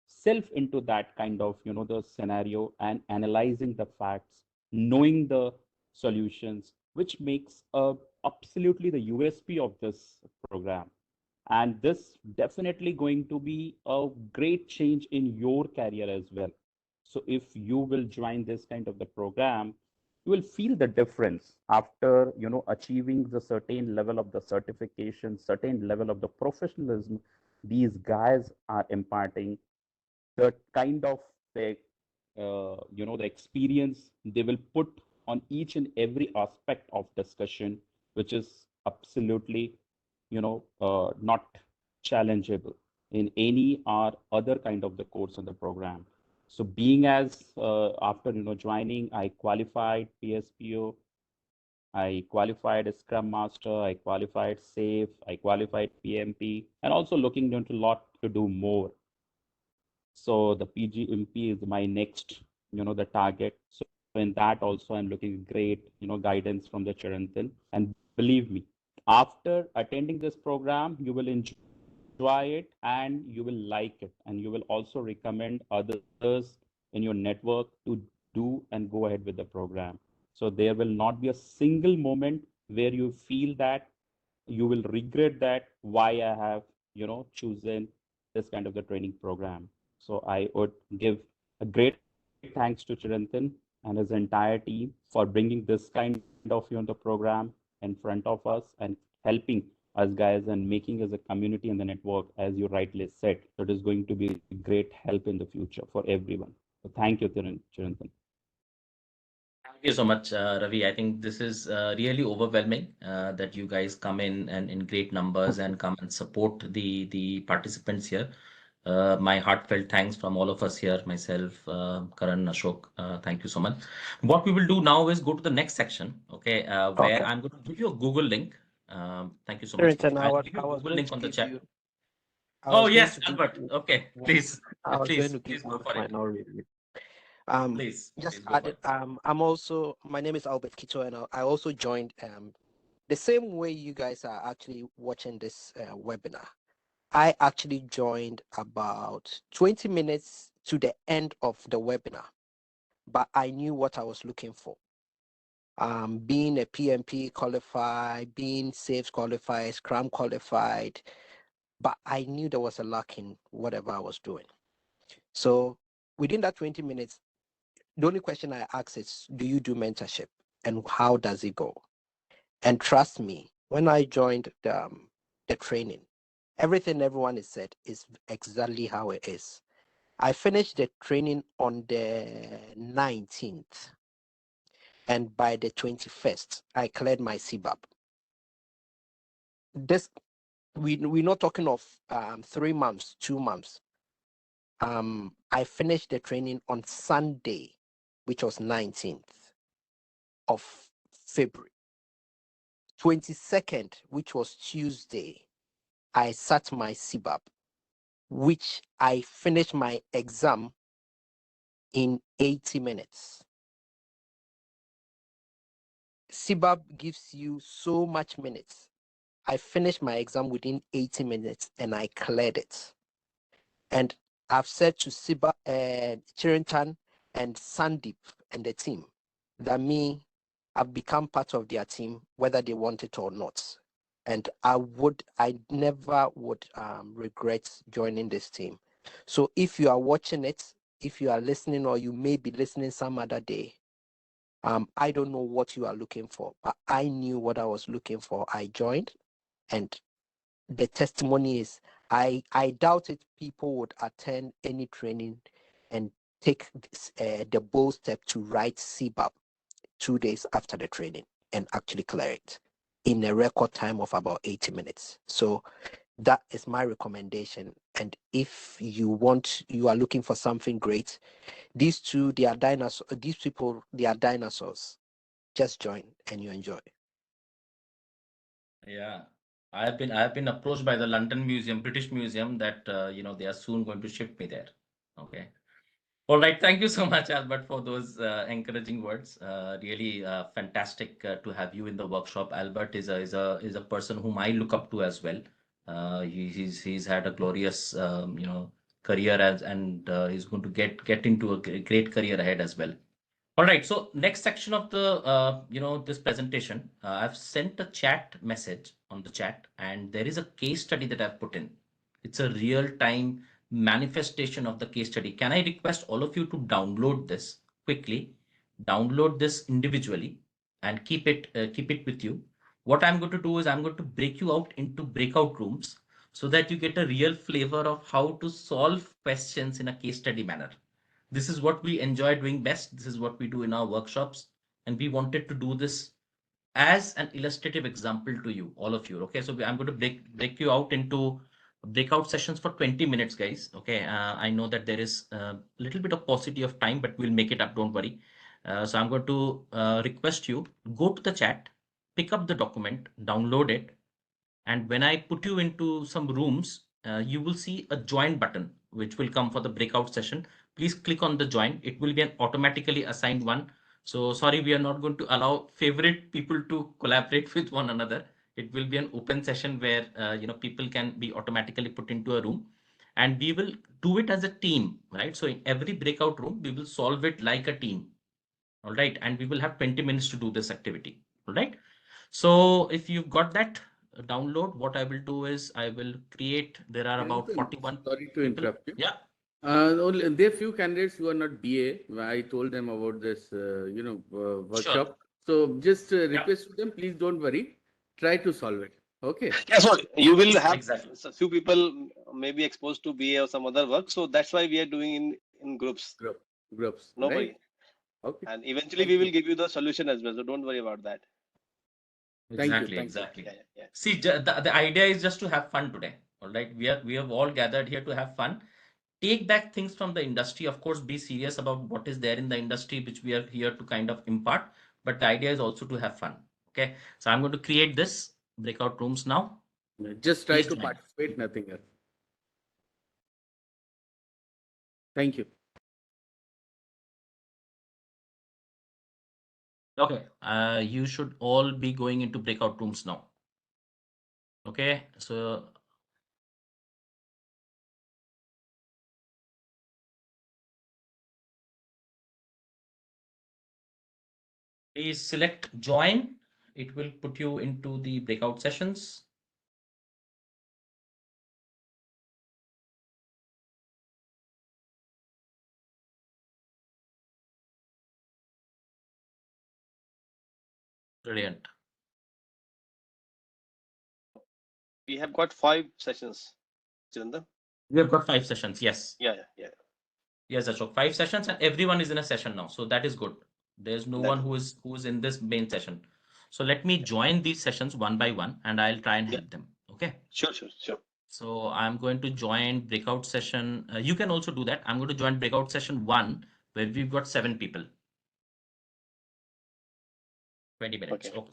self into that kind of the scenario and analyzing the facts, knowing the solutions, which makes absolutely the USP of this program. And this definitely going to be a great change in your career as well. So if you will join this kind of the program, you will feel the difference after achieving the certain level of the certification, certain level of the professionalism these guys are imparting, the kind of the the experience they will put on each and every aspect of discussion, which is absolutely not challengeable in any or other kind of the course on the program. So being as after joining, I qualified PSPO, I qualified as Scrum Master, I qualified SAFE, I qualified PMP, and also looking into a lot to do more. So the PGMP is my next, the target. So in that also I'm looking great, guidance from the Chirantan. And believe me, after attending this program, you will enjoy it and you will like it. And you will also recommend others in your network to do and go ahead with the program. So there will not be a single moment where you feel that you will regret that why I have chosen this kind of the training program. So I would give a great thanks to Chirantan and his entire team for bringing this kind of the program in front of us and helping us guys and making us a community and the network, as you rightly said. So it is going to be great help in the future for everyone. So thank you, Chirantan. Thank you so much, Ravi. I think this is really overwhelming that you guys come in and in great numbers and come and support the participants here. My heartfelt thanks from all of us here, myself, Karan, Ashok. Thank you so much. What we will do now is go to the next section, okay, where okay. I'm going to give you a Google link. Thank you so much. Harrington, I'll give you a I was Google going link to on the give chat. you, I Oh, was going yes, to give Albert. you, Okay, one- please, I was going to please give go one of for my it. knowledge. Please Just go for added, it. I'm also, my name is Albert Kito, and I also joined the same way you guys are actually watching this webinar. I actually joined about 20 minutes to the end of the webinar, but I knew what I was looking for. being a PMP qualified, being Saves qualified, Scrum qualified, but I knew there was a lack in whatever I was doing. So within that 20 minutes, the only question I asked is, do you do mentorship and how does it go? And trust me, when I joined the training, everything everyone has said is exactly how it is. I finished the training on the 19th, and by the 21st, I cleared my CBAP. This we're not talking of 3 months, 2 months. I finished the training on Sunday, which was 19th of February. 22nd, which was Tuesday, I sat my CBAP, which I finished my exam in 80 minutes. CBAP gives you so much minutes. I finished my exam within 80 minutes and I cleared it. And I've said to Siba, Chirintan and Sandeep and the team that I've become part of their team, whether they want it or not. And I never would regret joining this team. So if you are watching it, if you are listening, or you may be listening some other day, I don't know what you are looking for, but I knew what I was looking for. I joined, and the testimony is I doubt it people would attend any training and take the bold step to write CBAP 2 days after the training and actually clear it in a record time of about 80 minutes. So that is my recommendation. And if you are looking for something great, these two, they are dinosaurs. These people, they are dinosaurs. Just join and you enjoy. Yeah, I have been approached by the London Museum, British Museum, that they are soon going to ship me there. Okay. All right. Thank you so much, Albert, for those encouraging words. Really fantastic to have you in the workshop. Albert is a person whom I look up to as well. He's had a glorious career and he's going to get into a great career ahead as well. All right. So next section of the this presentation, I've sent a chat message on the chat, and there is a case study that I've put in. It's a real-time manifestation of the case study. Can I request all of you to download this quickly? Download this individually and keep it with you. What I'm going to do is I'm going to break you out into breakout rooms so that you get a real flavor of how to solve questions in a case study manner. This is what we enjoy doing best. This is what we do in our workshops. And we wanted to do this as an illustrative example to you, all of you. Okay, so I'm going to break you out into breakout sessions for 20 minutes, guys. Okay, I know that there is a little bit of paucity of time, but we'll make it up. Don't worry. So I'm going to request you go to the chat, pick up the document, download it, and when I put you into some rooms, you will see a join button, which will come for the breakout session. Please click on the join. It will be an automatically assigned one. So sorry, we are not going to allow favorite people to collaborate with one another. It will be an open session where people can be automatically put into a room, and we will do it as a team, right? So in every breakout room, we will solve it like a team. All right, and we will have 20 minutes to do this activity. All right. So if you've got that download, what I will do is I will create, there are about Jonathan, 41 sorry to people. interrupt you. Yeah, Only there are few candidates who are not BA. I told them about this, sure. workshop. So just Yeah, request to them, please don't worry. Try to solve it. Okay. Yeah, so you will have exactly. a few people may be exposed to BA or some other work. So that's why we are doing in groups. Group, groups, No right? worry. Okay. And eventually Thank we you. will give you the solution as well. So don't worry about that. Thank you. Exactly, Thank you. exactly. Yeah, yeah, yeah. See, the idea is just to have fun today. All right. We have all gathered here to have fun. Take back things from the industry. Of course, be serious about what is there in the industry, which we are here to kind of impart. But the idea is also to have fun. Okay. So I'm going to create this breakout rooms now. Just try Please to join. participate, nothing else. Thank you. Okay. You should all be going into breakout rooms now. Okay. So Please select join. It will put you into the breakout sessions. Brilliant. We have got 5 sessions, Chirandan. We have got 5 sessions. Yes. Yeah. Yes, Ashok. 5 sessions, and everyone is in a session now. So that is good. There's no That one is who is in this main session. So let me join these sessions one by one, and I'll try and yeah. help them. Okay. Sure. So I'm going to join breakout session. You can also do that. I'm going to join breakout session 1, where we've got 7 people. 20 minutes. Okay. Okay.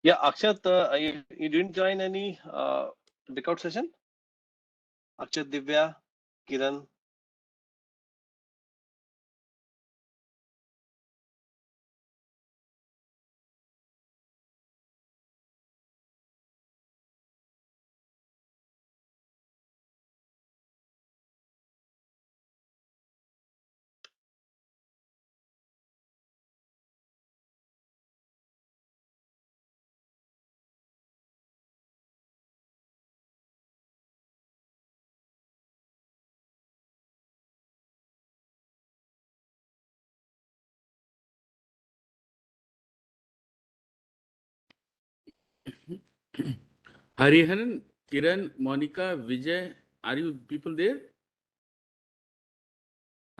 Yeah, Akshat, you didn't join any breakout session? Akshat, Divya, Kiran. Hariharan, Kiran, Monica, Vijay, are you people there?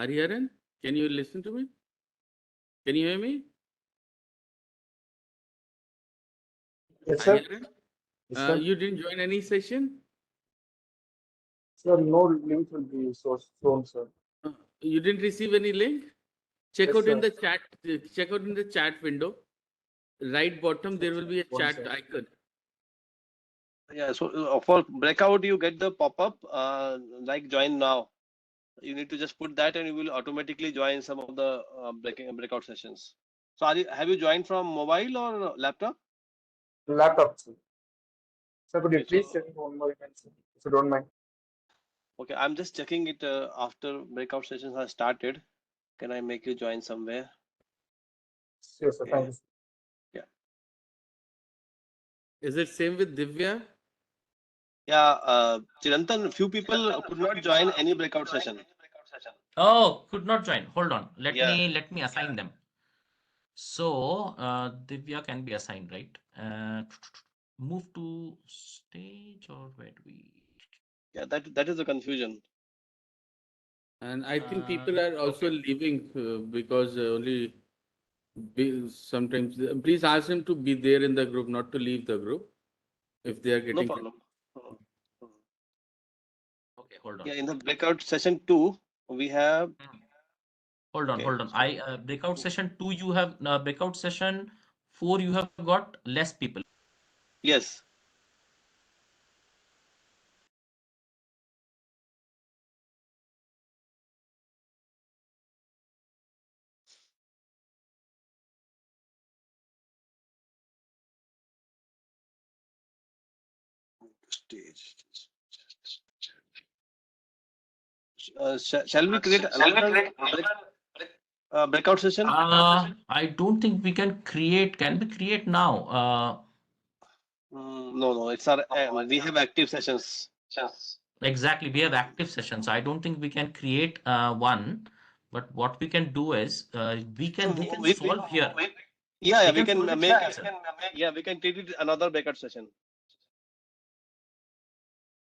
Hariharan, can you listen to me? Can you hear me? Yes, sir. Hariharan, Yes, sir. you didn't join any session? Sir, no link will be shown, sir. You didn't receive any link? Check Yes, out in sir. the chat. Check out in the chat window. Right bottom, there will be a One chat sec. icon. Yeah, so for breakout, you get the pop-up like join now. You need to just put that and you will automatically join some of the breakout sessions. So have you joined from mobile or laptop? Laptop, sir. Sir, could you Okay, please so send one more email, sir, if you don't mind? okay, I'm just checking it after breakout sessions have started. Can I make you join somewhere? Sure, sir. Thank Okay. you. Is it same with Divya? Yeah, Chirantan, few people could not join any breakout session. Oh, could not join. Hold on. Yeah. Let me assign them. So Divya can be assigned, right? Move to stage, or where do we? Yeah, that is the confusion. And I think people Uh, are also okay. leaving because only sometimes. Please ask them to be there in the group, not to leave the group if they are No getting. problem. Mhm. Mhm. Okay, hold on. Yeah, in the breakout session 2, we have Hold on, okay. hold on. So Breakout session 2, you have breakout session 4, you have got less people. yes. Stage. Shall we create another breakout session? I don't think we can create. Can we create now? No, it's our we have active sessions. Exactly. We have active sessions. I don't think we can create one. But what we can do is So we can we solve here. yeah, We we can can solve it make here itself. yeah, we can treat it another breakout session.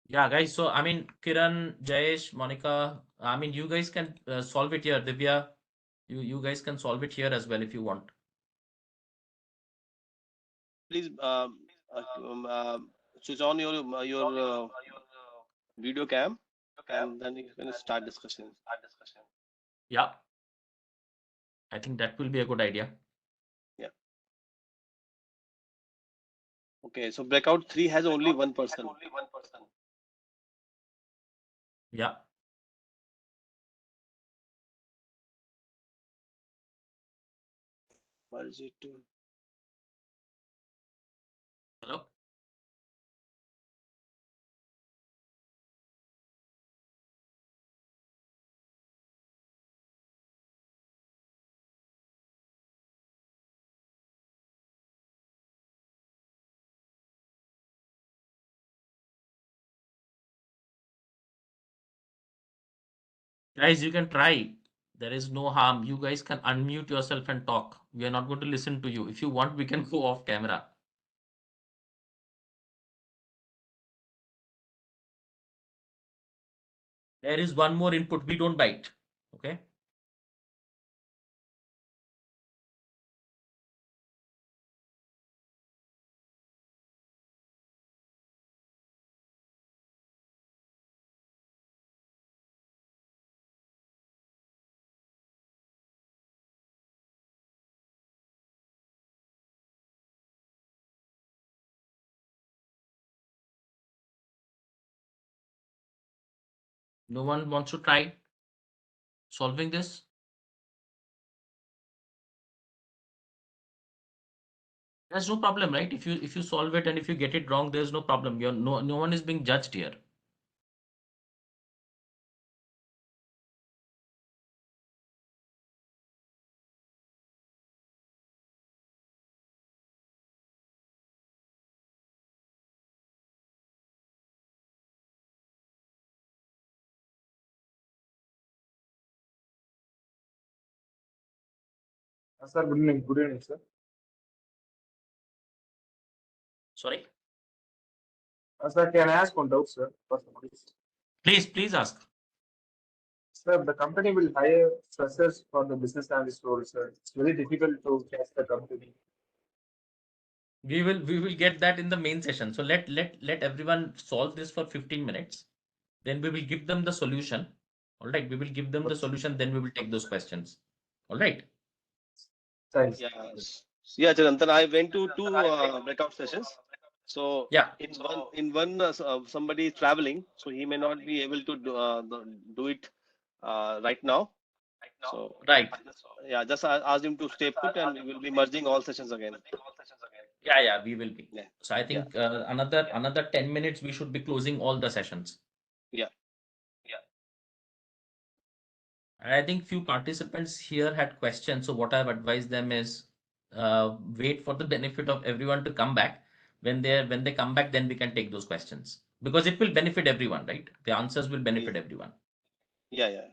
Yeah, guys. So I mean, Kiran, Jayesh, Monica. I mean, you guys can solve it here. Divya, you guys can solve it here as well if you want. Please switch on your video cam, and then you can start discussion. Yeah, I think that will be a good idea. Yeah. Okay, so breakout 3 has only one person. Yeah. What is it? Hello. Guys, you can try. There is no harm. You guys can unmute yourself and talk. We are not going to listen to you. If you want, we can go off camera. There is one more input. We don't bite. Okay. No one wants to try solving this. There's no problem, right? If you solve it and if you get it wrong, there's no problem. You're no one is being judged here. Sir, good evening. Good evening, sir. Sorry. Sir, can I ask one doubt, sir? First, please. Please ask. Sir, the company will hire freshers for the business analyst role, sir. It's very difficult to catch the company. We will get that in the main session. So let everyone solve this for 15 minutes. Then we will give them the solution. All right. We will give them the solution. Then we will take those questions. All right. Thanks. Yeah, Chirantan, I went to 2 breakout sessions. So Yeah. in one somebody is traveling, so he may not be able to do it right now. So Right. yeah, just ask him to stay put, and we will be merging all sessions again. Yeah, we will be. Yeah. So I think another 10 minutes we should be closing all the sessions. Yeah. I think few participants here had questions. So what I've advised them is wait for the benefit of everyone to come back. When they come back, then we can take those questions because it will benefit everyone, right? The answers will benefit everyone. Yeah, yeah.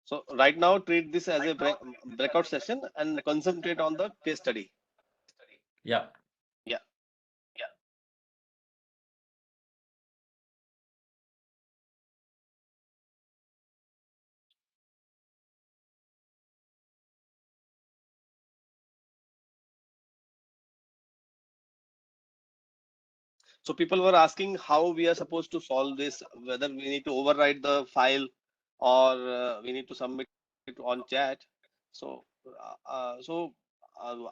So right now, treat this as a breakout session and concentrate on the case study. Yeah. Yeah. So people were asking how we are supposed to solve this, whether we need to override the file or we need to submit it on chat. So,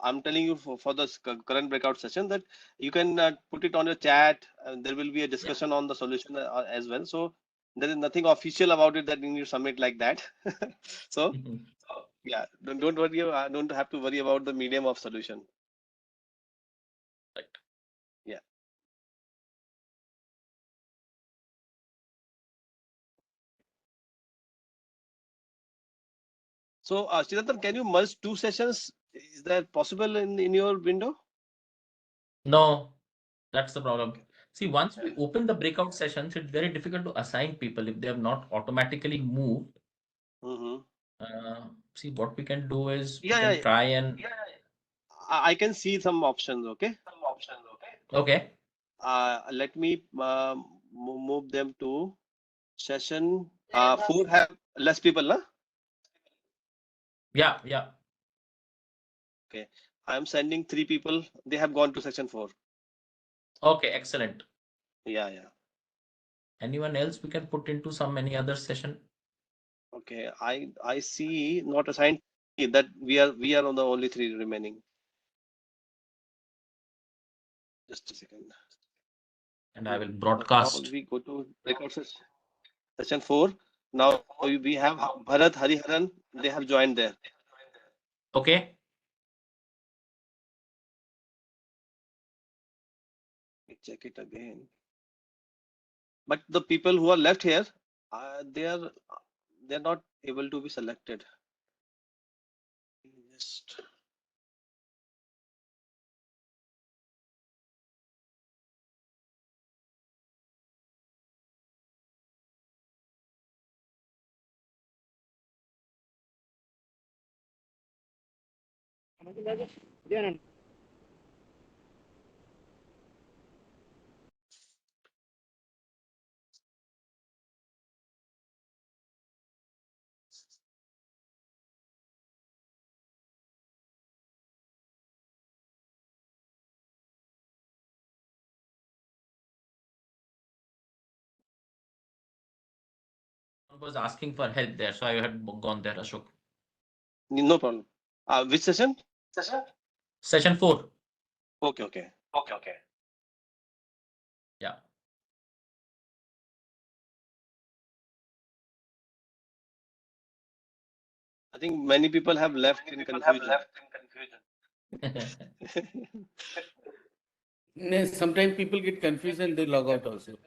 I'm telling you for this current breakout session that you can put it on your chat, and there will be a discussion on the solution as well. So there is nothing official about it that you need to submit like that. So yeah, don't worry. Don't have to worry about the medium of solution. Right. Yeah. So, Chirantan, can you merge two sessions? Is that possible in your window? No, that's the problem. See, once we open the breakout sessions, it's very difficult to assign people if they have not automatically moved. Mm-hmm. See, what we can do is we Yeah, can yeah. try and I can see some options. Okay. okay. Let me move them to session 4. Have less people, na? Yeah, yeah. Okay. I am sending 3 people. They have gone to session 4. Okay, excellent. Yeah, yeah. Anyone else we can put into any other session? Okay. I see not assigned that we are on the only 3 remaining. Just a second. And I will Now broadcast. we go to breakout session 4. Now we have Bharat Hariharan. They have joined there. Okay. Let me check it again. But the people who are left here, they're not able to be selected. Just I was asking for help there, so I had gone there, Ashok. no problem. Which session? Session 4. Okay. Yeah. I think many people have left in confusion. Sometimes people get confused and they log out also.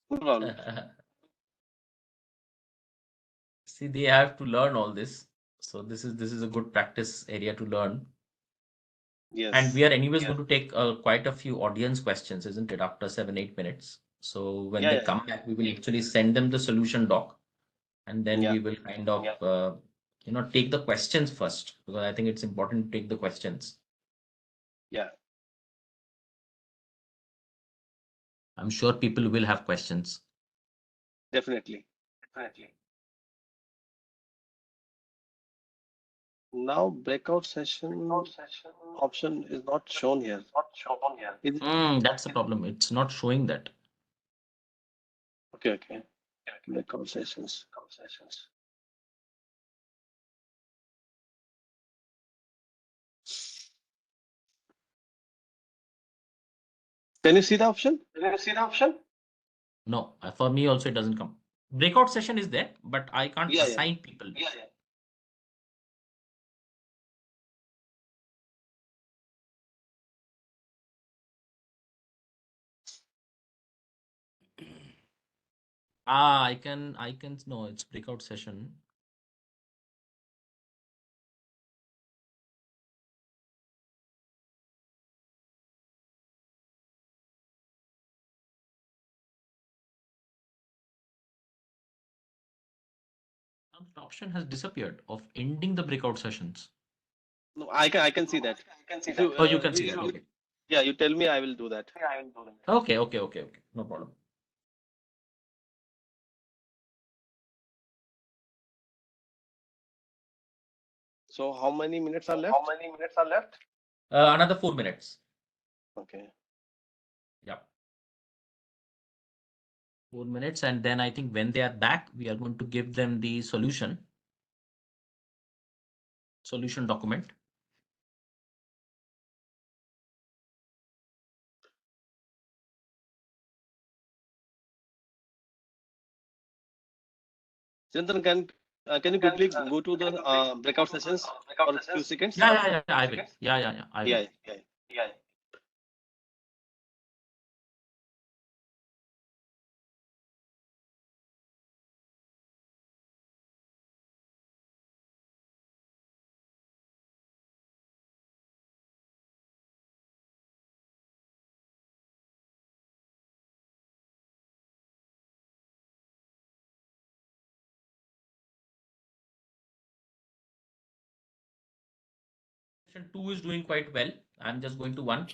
No problem. See, they have to learn all this. So this is a good practice area to learn. And Yes. we are anyways going to take quite a few audience questions, isn't it, after 7-8 minutes. So when they come back, we will actually send them the solution doc, and then Yeah. we will kind of take the questions first, because I think it's important to take the questions. Yeah. I'm sure people will have questions. Definitely. Now breakout session option is not shown here. Is it? That's the problem. It's not showing that. Okay. Breakout sessions. Can you see the option? No, for me also it doesn't come. Breakout session is there, but I can't Yeah. assign people. I can, no, it's breakout session. The option has disappeared of ending the breakout sessions. No, I can see that. If you, Oh, you can see that. you- Okay. yeah, you tell me, I will do that. Okay. No problem. So how many minutes are left? Another 4 minutes. Okay. Yeah. 4 minutes. And then I think when they are back, we are going to give them the solution document. Chintan, can you quickly go to the breakout sessions for a few seconds? Yeah, I will. Yeah, I will. Yeah. Session 2 is doing quite well. I'm just going to 1.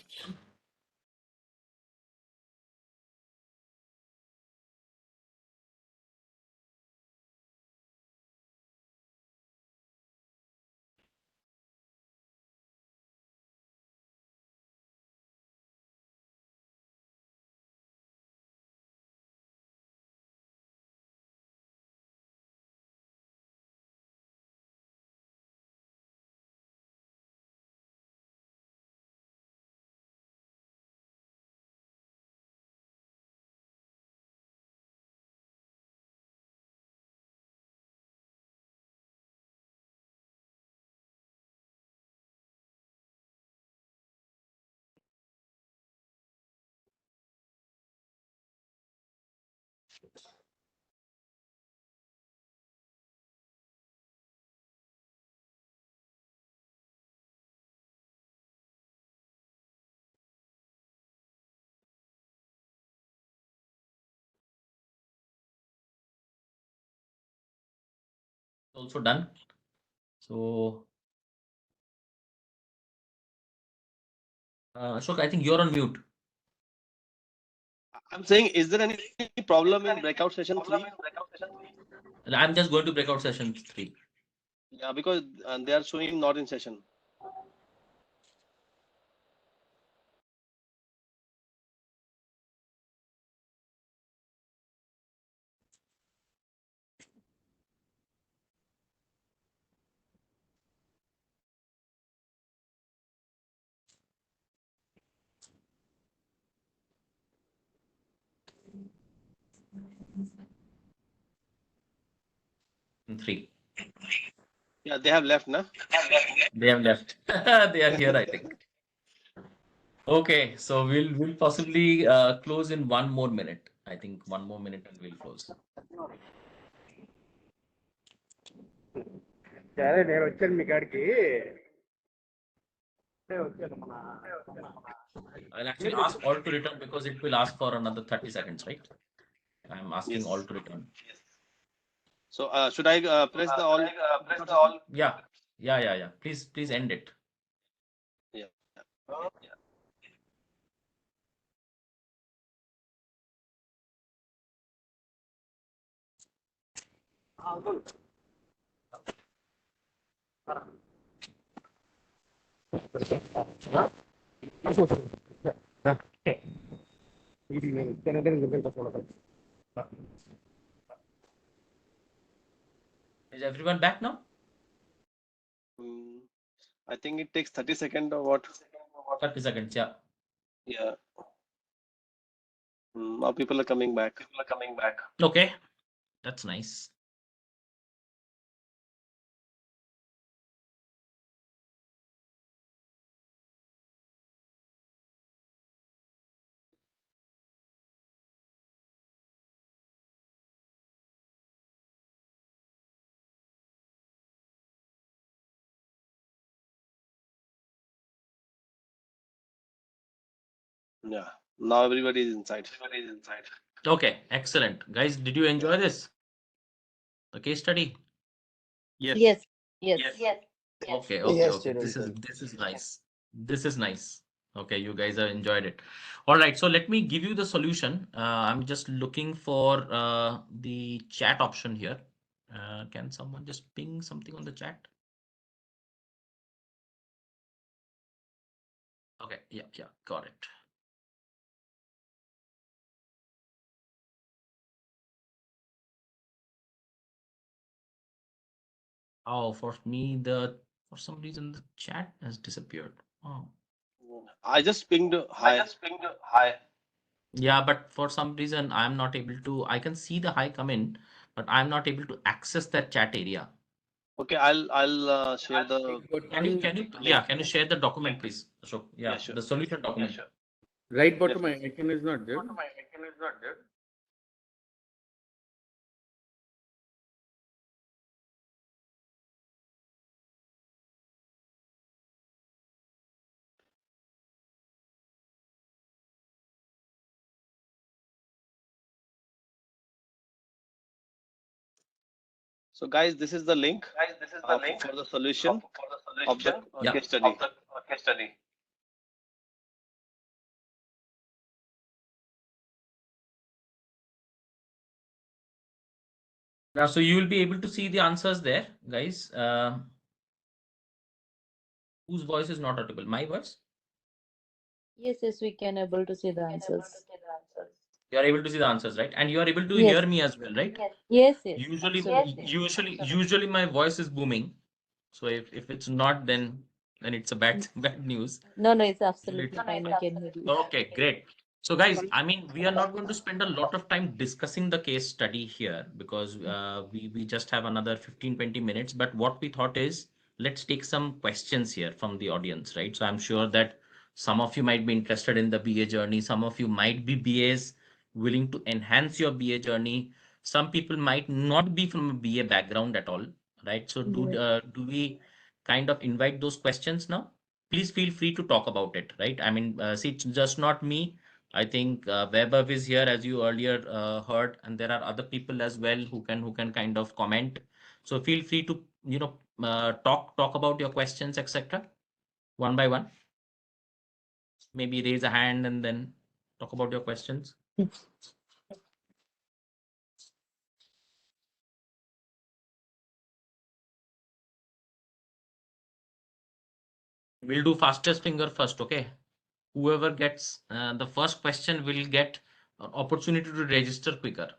Also done. So, Ashok, I think you're on mute. I'm saying, is there any problem in breakout session 3? I'm just going to breakout session 3. Yeah, because they are showing not in session. In 3. Yeah, they have left, na? They have left. They are here, I think. Okay, so we'll possibly close in 1 more minute. I think 1 more minute and we'll close. I'll actually ask all to return because it will ask for another 30 seconds, right? I'm asking all Yes. to return. So should I press the all? Yeah. Please end it. Yeah. Is everyone back now? I think it takes 30 seconds or what? 30 seconds, yeah. Yeah. Now people are coming back. Okay, that's nice. Yeah. Now everybody is inside. Okay, excellent. Guys, did you enjoy this? The case study? Yes. Yes, yes. Okay, Yes, okay. This is Chirantan. nice. This is nice. Okay, you guys have enjoyed it. All right, so let me give you the solution. I'm just looking for the chat option here. Can someone just ping something on the chat? Okay, yeah, got it. Oh, for me, for some reason the chat has disappeared. Oh. I just pinged hi. Yeah, but for some reason I'm not able to. I can see the hi come in, but I'm not able to access that chat area. Okay, I'll share the link. Can you share the document, please, Ashok? Yeah, Sure. the solution document. Right bottom icon is not there. So guys, this is the link for the solution of the Yeah. case study. Now, so you will be able to see the answers there, guys. Whose voice is not audible? My voice? Yes, we can able to see the answers. You are able to see the answers, right? And you are able to Yes. hear me as well, right? Yes, Usually my voice is booming. So if it's not, then it's a bad news. No, it's absolutely fine. We can hear you. Okay, great. So guys, I mean, we are not going to spend a lot of time discussing the case study here because we just have another 15-20 minutes. But what we thought is, let's take some questions here from the audience, right? So I'm sure that some of you might be interested in the BA journey. Some of you might be BAs willing to enhance your BA journey. Some people might not be from a BA background at all, right? So do we kind of invite those questions now? Please feel free to talk about it, right? I mean, see, it's just not me. I think Vaibhav is here, as you earlier heard, and there are other people as well who can kind of comment. So feel free to talk about your questions, etc. One by one. Maybe raise a hand and then talk about your questions. We'll do fastest finger first, okay? Whoever gets the first question will get an opportunity to register quicker.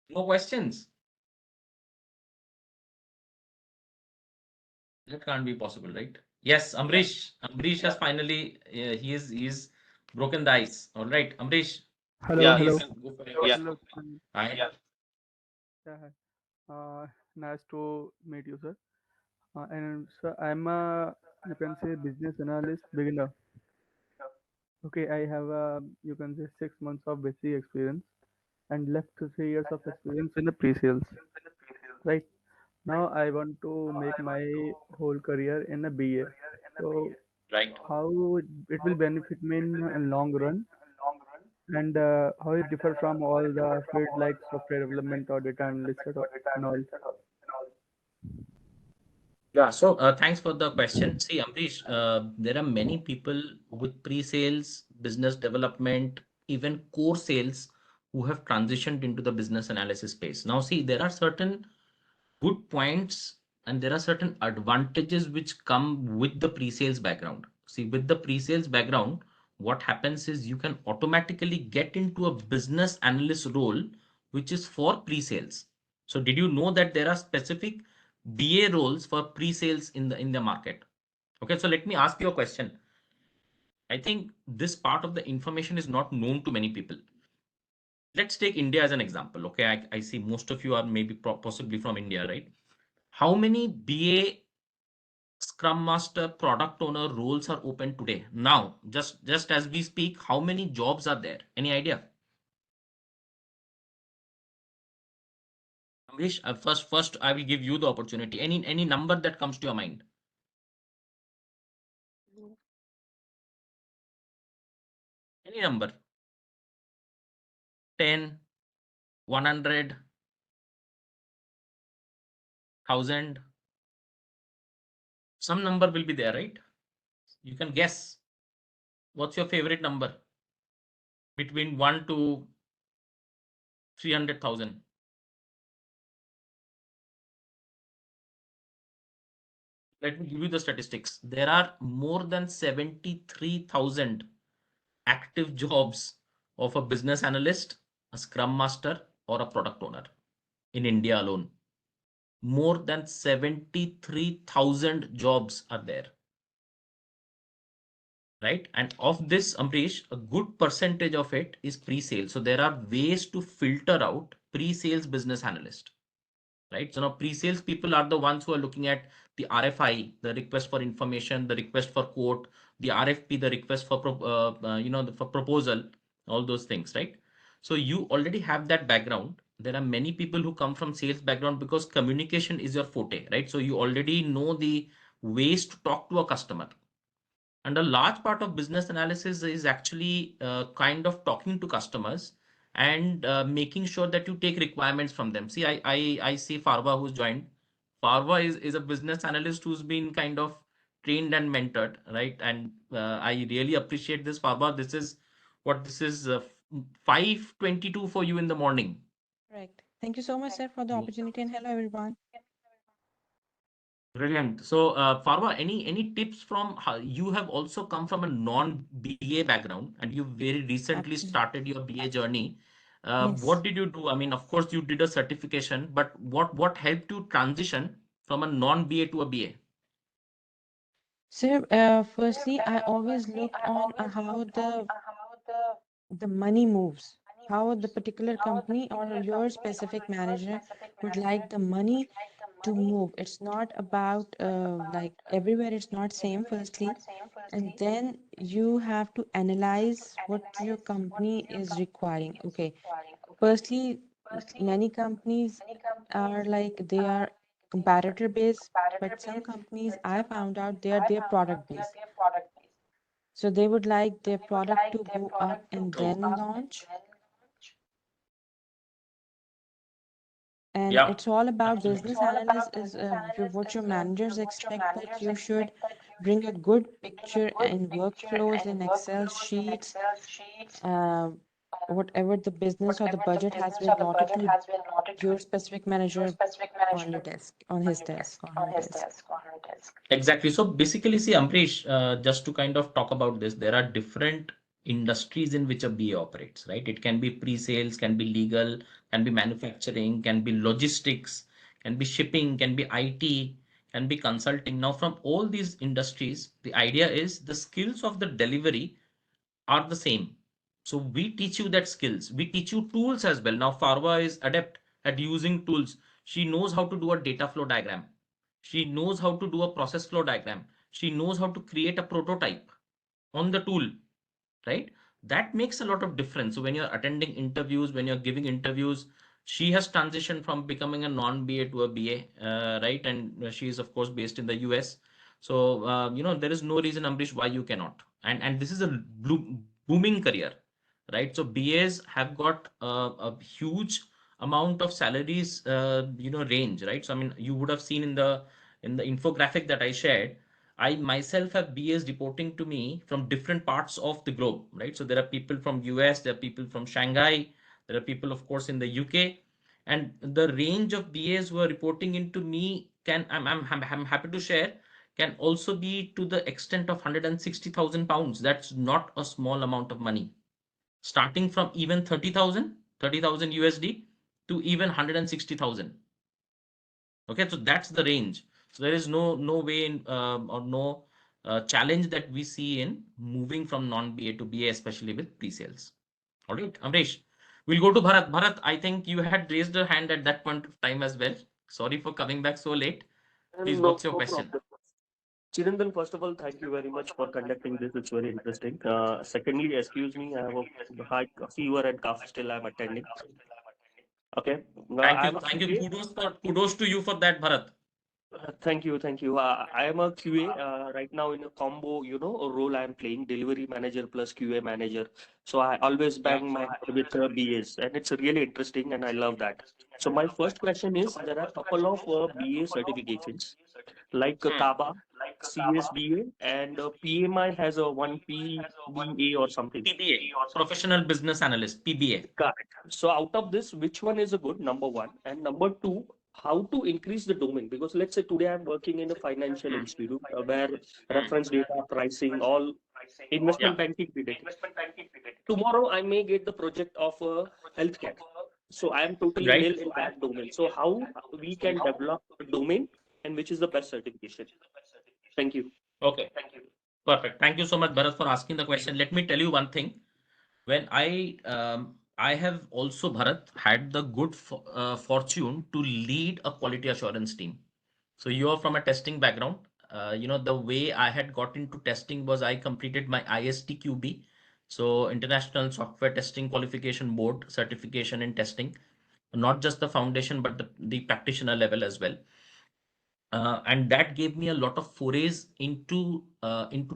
No questions. That can't be possible, right? Yes, Amrish. Amrish has finally he's broken the ice. All right, Amrish. Yeah, you Please can. go for your Yeah. question. Hello. Hi. Yeah, hi. Nice to meet you, sir. And sir, I'm a, you can say, business analyst beginner. Okay, I have a, you can say, 6 months of basic experience and left to 3 years of experience in the pre-sales. Right now, I want to make my whole career in a BA. So, Right. how it will benefit me in a long run, and how it differ from all the field like software development or data analyst and all. Yeah, so thanks for the question. See, Amrish, there are many people with pre-sales, business development, even core sales who have transitioned into the business analysis space. Now, see, there are certain good points and there are certain advantages which come with the pre-sales background. See, with the pre-sales background, what happens is you can automatically get into a business analyst role, which is for pre-sales. So did you know that there are specific BA roles for pre-sales in the market? Okay, so let me ask you a question. I think this part of the information is not known to many people. Let's take India as an example. Okay, I see most of you are maybe possibly from India, right? How many BA, Scrum Master, Product Owner roles are open today? Now, just as we speak, how many jobs are there? Any idea? Amrish, first I will give you the opportunity. Any number that comes to your mind? Any number? 10, 100, 1000. Some number will be there, right? You can guess. What's your favorite number? Between 1 to 300,000. Let me give you the statistics. There are more than 73,000 active jobs of a business analyst, a scrum master, or a product owner in India alone. More than 73,000 jobs are there. Right? And of this, Amrish, a good percentage of it is pre-sales. So there are ways to filter out pre-sales business analyst. Right? So now pre-sales people are the ones who are looking at the RFI, the request for information, the request for quote, the RFP, the request for for proposal, all those things, right? So you already have that background. There are many people who come from sales background because communication is your forte, right? So you already know the ways to talk to a customer. And a large part of business analysis is actually kind of talking to customers and making sure that you take requirements from them. See, I see Farwa who's joined. Farwa is a business analyst who's been kind of trained and mentored, right? And I really appreciate this, Farwa. This is 5:22 for you in the morning. Correct. Thank you so much, sir, for the opportunity, and hello, everyone. Brilliant. So, Farwa, any tips from how you have also come from a non-BA background and you very recently Absolutely. started your BA journey. Yes. What did you do? I mean, of course, you did a certification, but what helped you transition from a non-BA to a BA? Sir, firstly, I always look on how the money moves, how the particular company or your specific manager would like the money to move. It's not about like everywhere it's not same, firstly, and then you have to analyze what your company is requiring. Okay, firstly, many companies are like they are competitor based, but some companies I found out they are their product based. So they would like their product to go up and then launch. And Yeah, it's all about absolutely. business analyst is what your managers expect, that you should bring a good picture and workflows in Excel sheets, uh, whatever the business or the budget has been allotted to your specific manager on your desk, on his desk, on her desk. Exactly. So basically, see, Amrish, just to kind of talk about this, there are different industries in which a BA operates, right? It can be pre-sales, can be legal, can be manufacturing, can be logistics, can be shipping, can be IT, can be consulting. Now, from all these industries, the idea is the skills of the delivery are the same. So we teach you that skills. We teach you tools as well. Now Farwa is adept at using tools. She knows how to do a data flow diagram. She knows how to do a process flow diagram. She knows how to create a prototype on the tool, right? That makes a lot of difference. So when you're attending interviews, when you're giving interviews, she has transitioned from becoming a non-BA to a BA, right? And she is of course based in the US. So there is no reason, Ambrish, why you cannot. And this is a booming career, right? So BAs have got a huge amount of salaries, range, right? So I mean, you would have seen in the infographic that I shared. I myself have BAs reporting to me from different parts of the globe, right? So there are people from US, there are people from Shanghai, there are people, of course, in the UK, and the range of BAs who are reporting into me I'm happy to share can also be to the extent of 160,000 pounds. That's not a small amount of money, starting from even 30,000 USD to even 160,000. Okay, so that's the range. So there is no way in, or no challenge that we see in moving from non-BA to BA, especially with pre-sales. All right, Amresh, we'll go to Bharat. Bharat, I think you had raised a hand at that point of time as well. Sorry for coming back so late. Please, No what's your question? problem. Chirandan, first of all, thank you very much for conducting this. It's very interesting. Secondly, excuse me, I have a high fever and cough still I'm attending. Okay. Thank you. I'm a Thank you. QA. Kudos to you for that, Bharat. Thank you, thank you. I am a QA right now in a combo, a role I am playing, delivery manager plus QA manager. So I always Yeah. bang my head with BAs, and it's really interesting, and I love that. So my first question is, there are a couple of BA certifications like KABA, CSBA, and PMI has a one PBA or something. PBA, Professional Business Analyst, PBA. Correct. So out of this, which one is a good number one? And number two, how to increase the domain? Because let's say today I'm working in a financial institute where reference data, pricing, all Yeah. investment banking related. Tomorrow I may get the project of healthcare. So I am totally Right. nil in that domain. So how we can develop a domain and which is the best certification? Thank you. Okay. Perfect. Thank you so much, Bharat, for asking the question. Let me tell you one thing. When I have also, Bharat, had the good fortune to lead a quality assurance team. So you are from a testing background. The way I had got into testing was I completed my ISTQB, so International Software Testing Qualification Board certification in testing, not just the foundation but the practitioner level as well. And that gave me a lot of forays into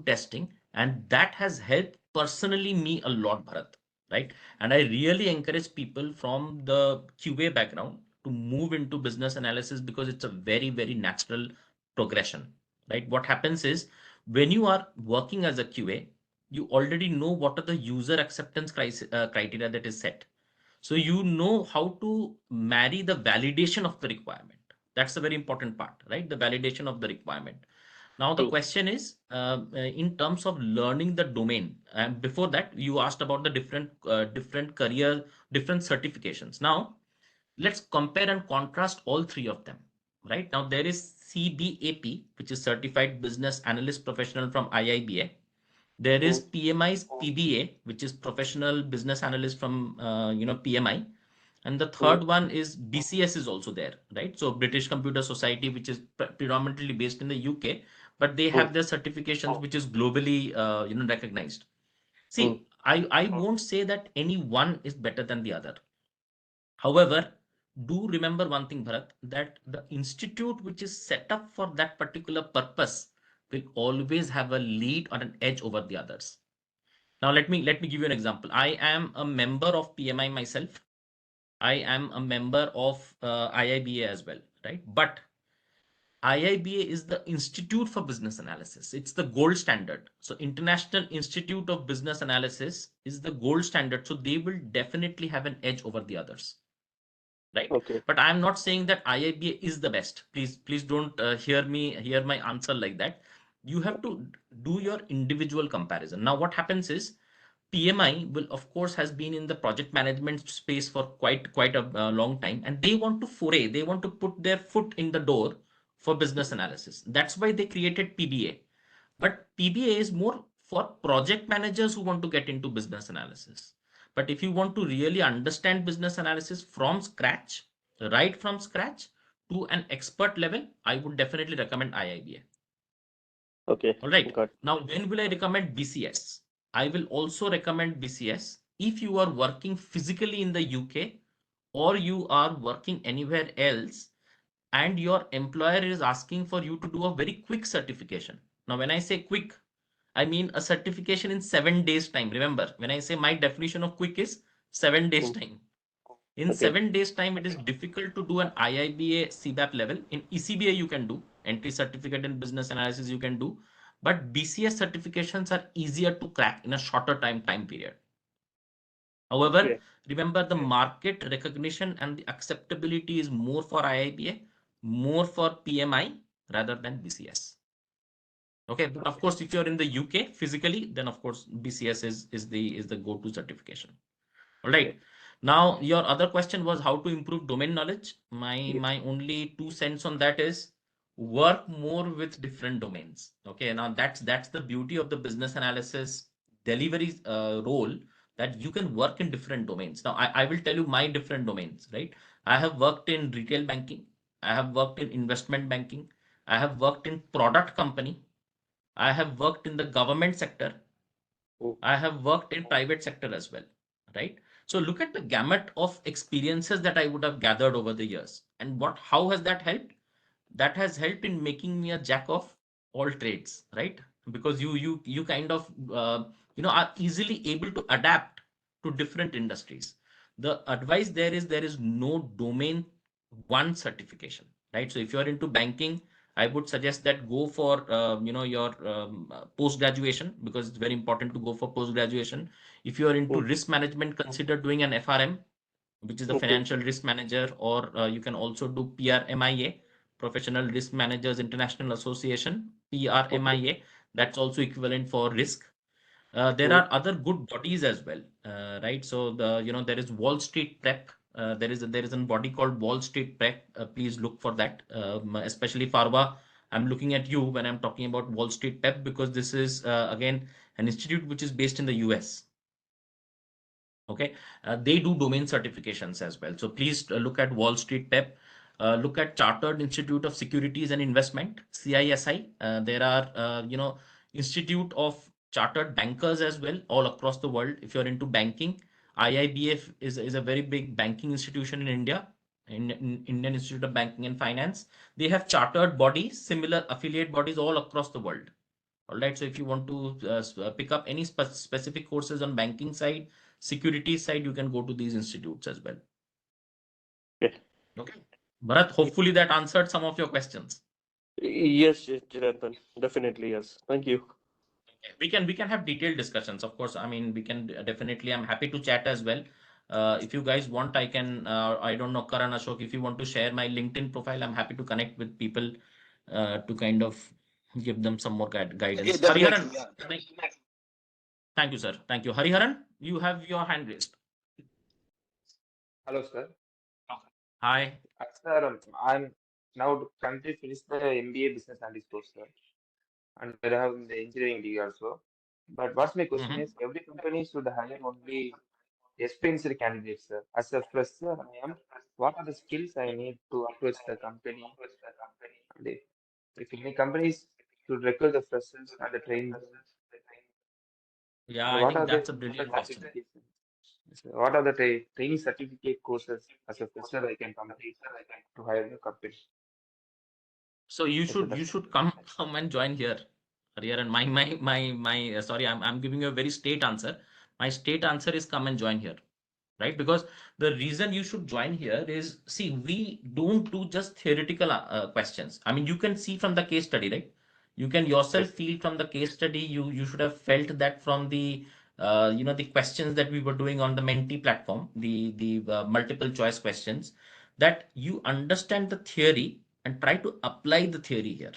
testing, and that has helped personally me a lot, Bharat. Right? And I really encourage people from the QA background to move into business analysis because it's a very, very natural progression. Right? What happens is when you are working as a QA, you already know what are the user acceptance criteria that is set. So you know how to marry the validation of the requirement. That's a very important part, right? The validation of the requirement. Now the True. question is, in terms of learning the domain. And before that, you asked about the different career, different certifications. Now let's compare and contrast all three of them. Right now, there is CBAP, which is Certified Business Analyst Professional from IIBA. There is PMI's PBA, which is Professional Business Analyst from PMI. And the third one is BCS is also there, right? So British Computer Society, which is predominantly based in the UK, but they have their certifications, which is globally recognized. See, I won't say that any one is better than the other. However, do remember one thing, Bharat, that the institute which is set up for that particular purpose will always have a lead or an edge over the others. Now, let me give you an example. I am a member of PMI myself. I am a member of IIBA as well, right? But IIBA is the Institute for Business Analysis. It's the gold standard. So International Institute of Business Analysis is the gold standard. So they will definitely have an edge over the others, right? Okay. But I'm not saying that IIBA is the best. Please don't hear my answer like that. You have to do your individual comparison. Now, what happens is PMI will, of course, has been in the project management space for quite a long time, and they want to foray, they want to put their foot in the door for business analysis. That's why they created PBA. But PBA is more for project managers who want to get into business analysis. But if you want to really understand business analysis from scratch, right from scratch to an expert level, I would definitely recommend IIBA. Okay. All right. Got. Now, when will I recommend BCS? I will also recommend BCS if you are working physically in the UK or you are working anywhere else and your employer is asking for you to do a very quick certification. Now, when I say quick, I mean a certification in 7 days time. Remember, when I say my definition of quick is 7 days time. In Okay. 7 days time, it is difficult to do an IIBA CBAP level. In ECBA, you can do entry certificate in business analysis, you can do, but BCS certifications are easier to crack in a shorter time period. However, Yeah. remember the market recognition and the acceptability is more for IIBA, more for PMI rather than BCS. Okay, but of course, if you're in the UK physically, then of course BCS is the go-to certification. All right. Now, your other question was how to improve domain knowledge. My only 2 cents on that is work more with different domains. Okay. Now that's the beauty of the business analysis delivery role, that you can work in different domains. Now, I will tell you my different domains, right? I have worked in retail banking. I have worked in investment banking. I have worked in product company. I have worked in the government sector. I have worked in private sector as well, right? So look at the gamut of experiences that I would have gathered over the years. And how has that helped? That has helped in making me a jack of all trades, right? Because you kind of are easily able to adapt to different industries. The advice there is no domain one certification, right? So if you are into banking, I would suggest that go for your post graduation, because it's very important to go for post graduation. If you are into Mm. risk management, consider doing an FRM, which is the Okay. financial risk manager, or you can also do PRMIA, Professional Risk Managers International Association, Okay. PRMIA. That's also equivalent for risk. There Mm. are other good bodies as well, right? So there is Wall Street Prep. There is a body called Wall Street Prep. Please look for that, especially Farwa. I'm looking at you when I'm talking about Wall Street Prep, because this is again an institute which is based in the US. Okay, they do domain certifications as well. So please look at Wall Street Pep. Look at Chartered Institute of Securities and Investment, CISI. There are Institute of Chartered Bankers as well, all across the world. If you're into banking, IIBF is a very big banking institution in India, in Indian Institute of Banking and Finance. They have chartered bodies, similar affiliate bodies all across the world. All right. So if you want to pick up any specific courses on banking side, security side, you can go to these institutes as well. Okay. Okay. Bharat, hopefully that answered some of your questions. Yes, yes, Janatan. Definitely, yes. Thank you. We can have detailed discussions. Of course, I mean, we can definitely. I'm happy to chat as well. If you guys want, I can. I don't know, Karan, Ashok, if you want to share my LinkedIn profile, I'm happy to connect with people to kind of give them some more Yeah, guidance. definitely. Hariharan, Yeah. thank you, sir. Thank you. Hariharan, you have your hand raised. Hello, sir. Hi. Sir, I'm now currently finished the MBA Business Analyst course, sir, and I have the engineering degree also. But what's my question Mhm. is, every company should hire only experienced candidates, sir. As a fresher, I am. What are the skills I need to approach the company? And if any companies should recruit the freshers and train them, Yeah, and I what think are the that's a brilliant question. certifications? So what are the training certificate courses as a fresher I can complete to hire the company? So you Yes, sir, should you that's should come and join here. Here and my sorry, I'm giving you a very straight answer. My straight answer is come and join here, right? Because the reason you should join here is, see, we don't do just theoretical questions. I mean, you can see from the case study, right? You can yourself yes, feel from the case study. You should have felt that from the the questions that we were doing on the Menti platform, the multiple choice questions, that you understand the theory and try to apply the theory here.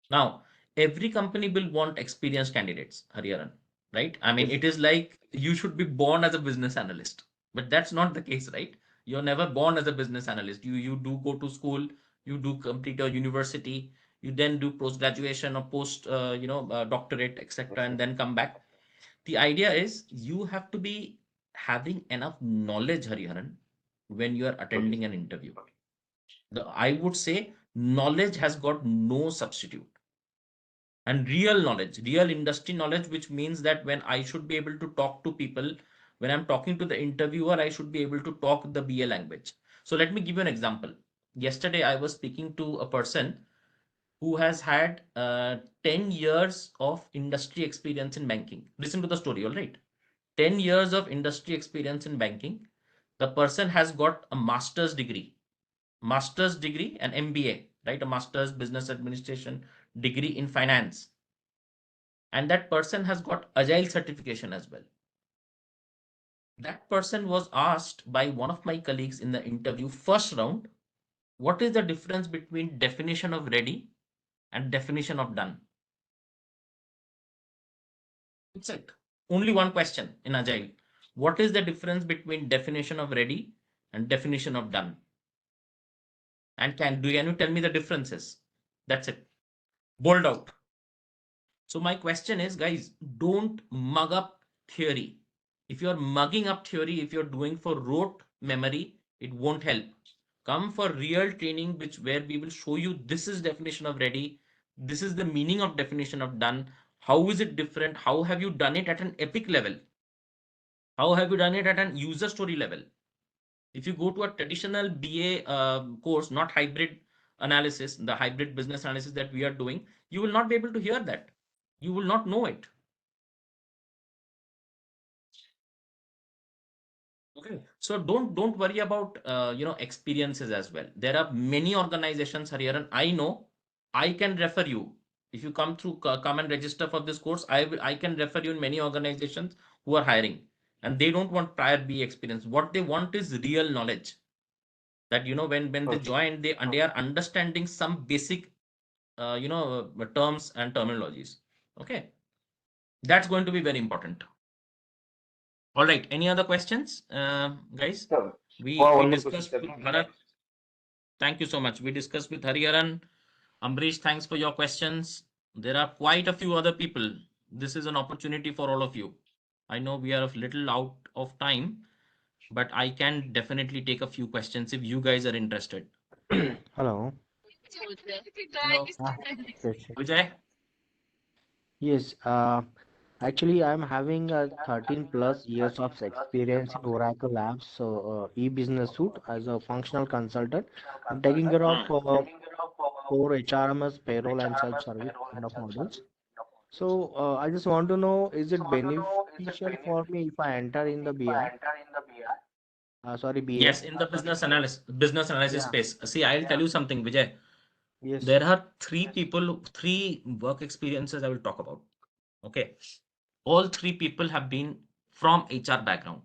Now, every company will want experienced candidates, Hariharan, right? I mean, yes, it is like you should be born as a business analyst, but that's not the case, right? You're never born as a business analyst. You do go to school, you do complete your university, you then do post graduation or post doctorate, etc., yes, and sir. then come back. The idea is you have to be having enough knowledge, Hariharan, when you are Okay, attending an interview. I would say knowledge has got no substitute. And real knowledge, real industry knowledge, which means that when I should be able to talk to people, when I'm talking to the interviewer, I should be able to talk the BA language. So let me give you an example. Yesterday, I was speaking to a person who has had 10 years of industry experience in banking. Listen to the story, all right? 10 years of industry experience in banking. The person has got a master's degree and MBA, right? A master's business administration degree in finance. And that person has got agile certification as well. That person was asked by one of my colleagues in the interview first round, what is the difference between definition of ready and definition of done? It's it. Only one question in agile. What is the difference between definition of ready and definition of done? And can you tell me the differences? That's it. Bold out. So my question is, guys, don't mug up theory. If you're mugging up theory, if you're doing for rote memory, it won't help. Come for real training, where we will show you this is definition of ready, this is the meaning of definition of done. How is it different? How have you done it at an epic level? How have you done it at an user story level? If you go to a traditional BA course, not hybrid analysis, the hybrid business analysis that we are doing, you will not be able to hear that. You will not know it. Okay, so don't worry about experiences as well. There are many organizations here, and I know I can refer you. If you come and register for this course, I can refer you in many organizations who are hiring, and they don't want prior BA experience. What they want is real knowledge. That when they Okay. join, they are understanding some basic terms and terminologies. Okay, that's going to be very important. All right, any other questions, guys? Sir, we one we more question, discussed sir. with Bharat. Thank you so much. We discussed with Hariharan. Ambrish, thanks for your questions. There are quite a few other people. This is an opportunity for all of you. I know we are a little out of time, but I can definitely take a few questions if you guys are interested. Hello. Hello, Yes. Vijay. Yes. Actually, I'm having 13 plus years of experience in Oracle Labs, so e-business suite as a functional consultant. I'm taking care of core HRMS, payroll, and self-service kind of modules. So I just want to know, is it beneficial for me if I enter in the BI? Sorry, BA. Yes, in the business analysis Yeah. space. See, I'll tell you something, Vijay. Yes. There are three work experiences I will talk about. Okay. All three people have been from HR background.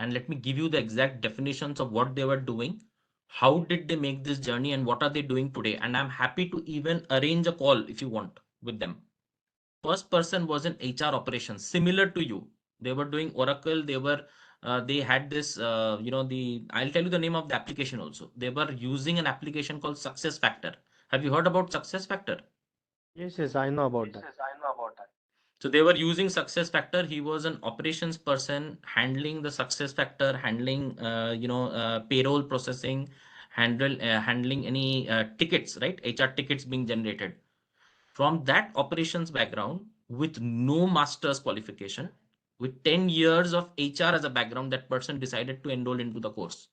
And let me give you the exact definitions of what they were doing. How did they make this journey and what are they doing today? And I'm happy to even arrange a call if you want with them. First person was in HR operations, similar to you. They were doing Oracle. They had this, I'll tell you the name of the application also. They were using an application called Success Factor. Have you heard about Success Factor? Yes, yes, I know about that. So they were using Success Factor. He was an operations person handling the Success Factor, handling, payroll processing, handling any tickets, right? HR tickets being generated. From that operations background, with no master's qualification, with 10 years of HR as a background, that person decided to enroll into the course.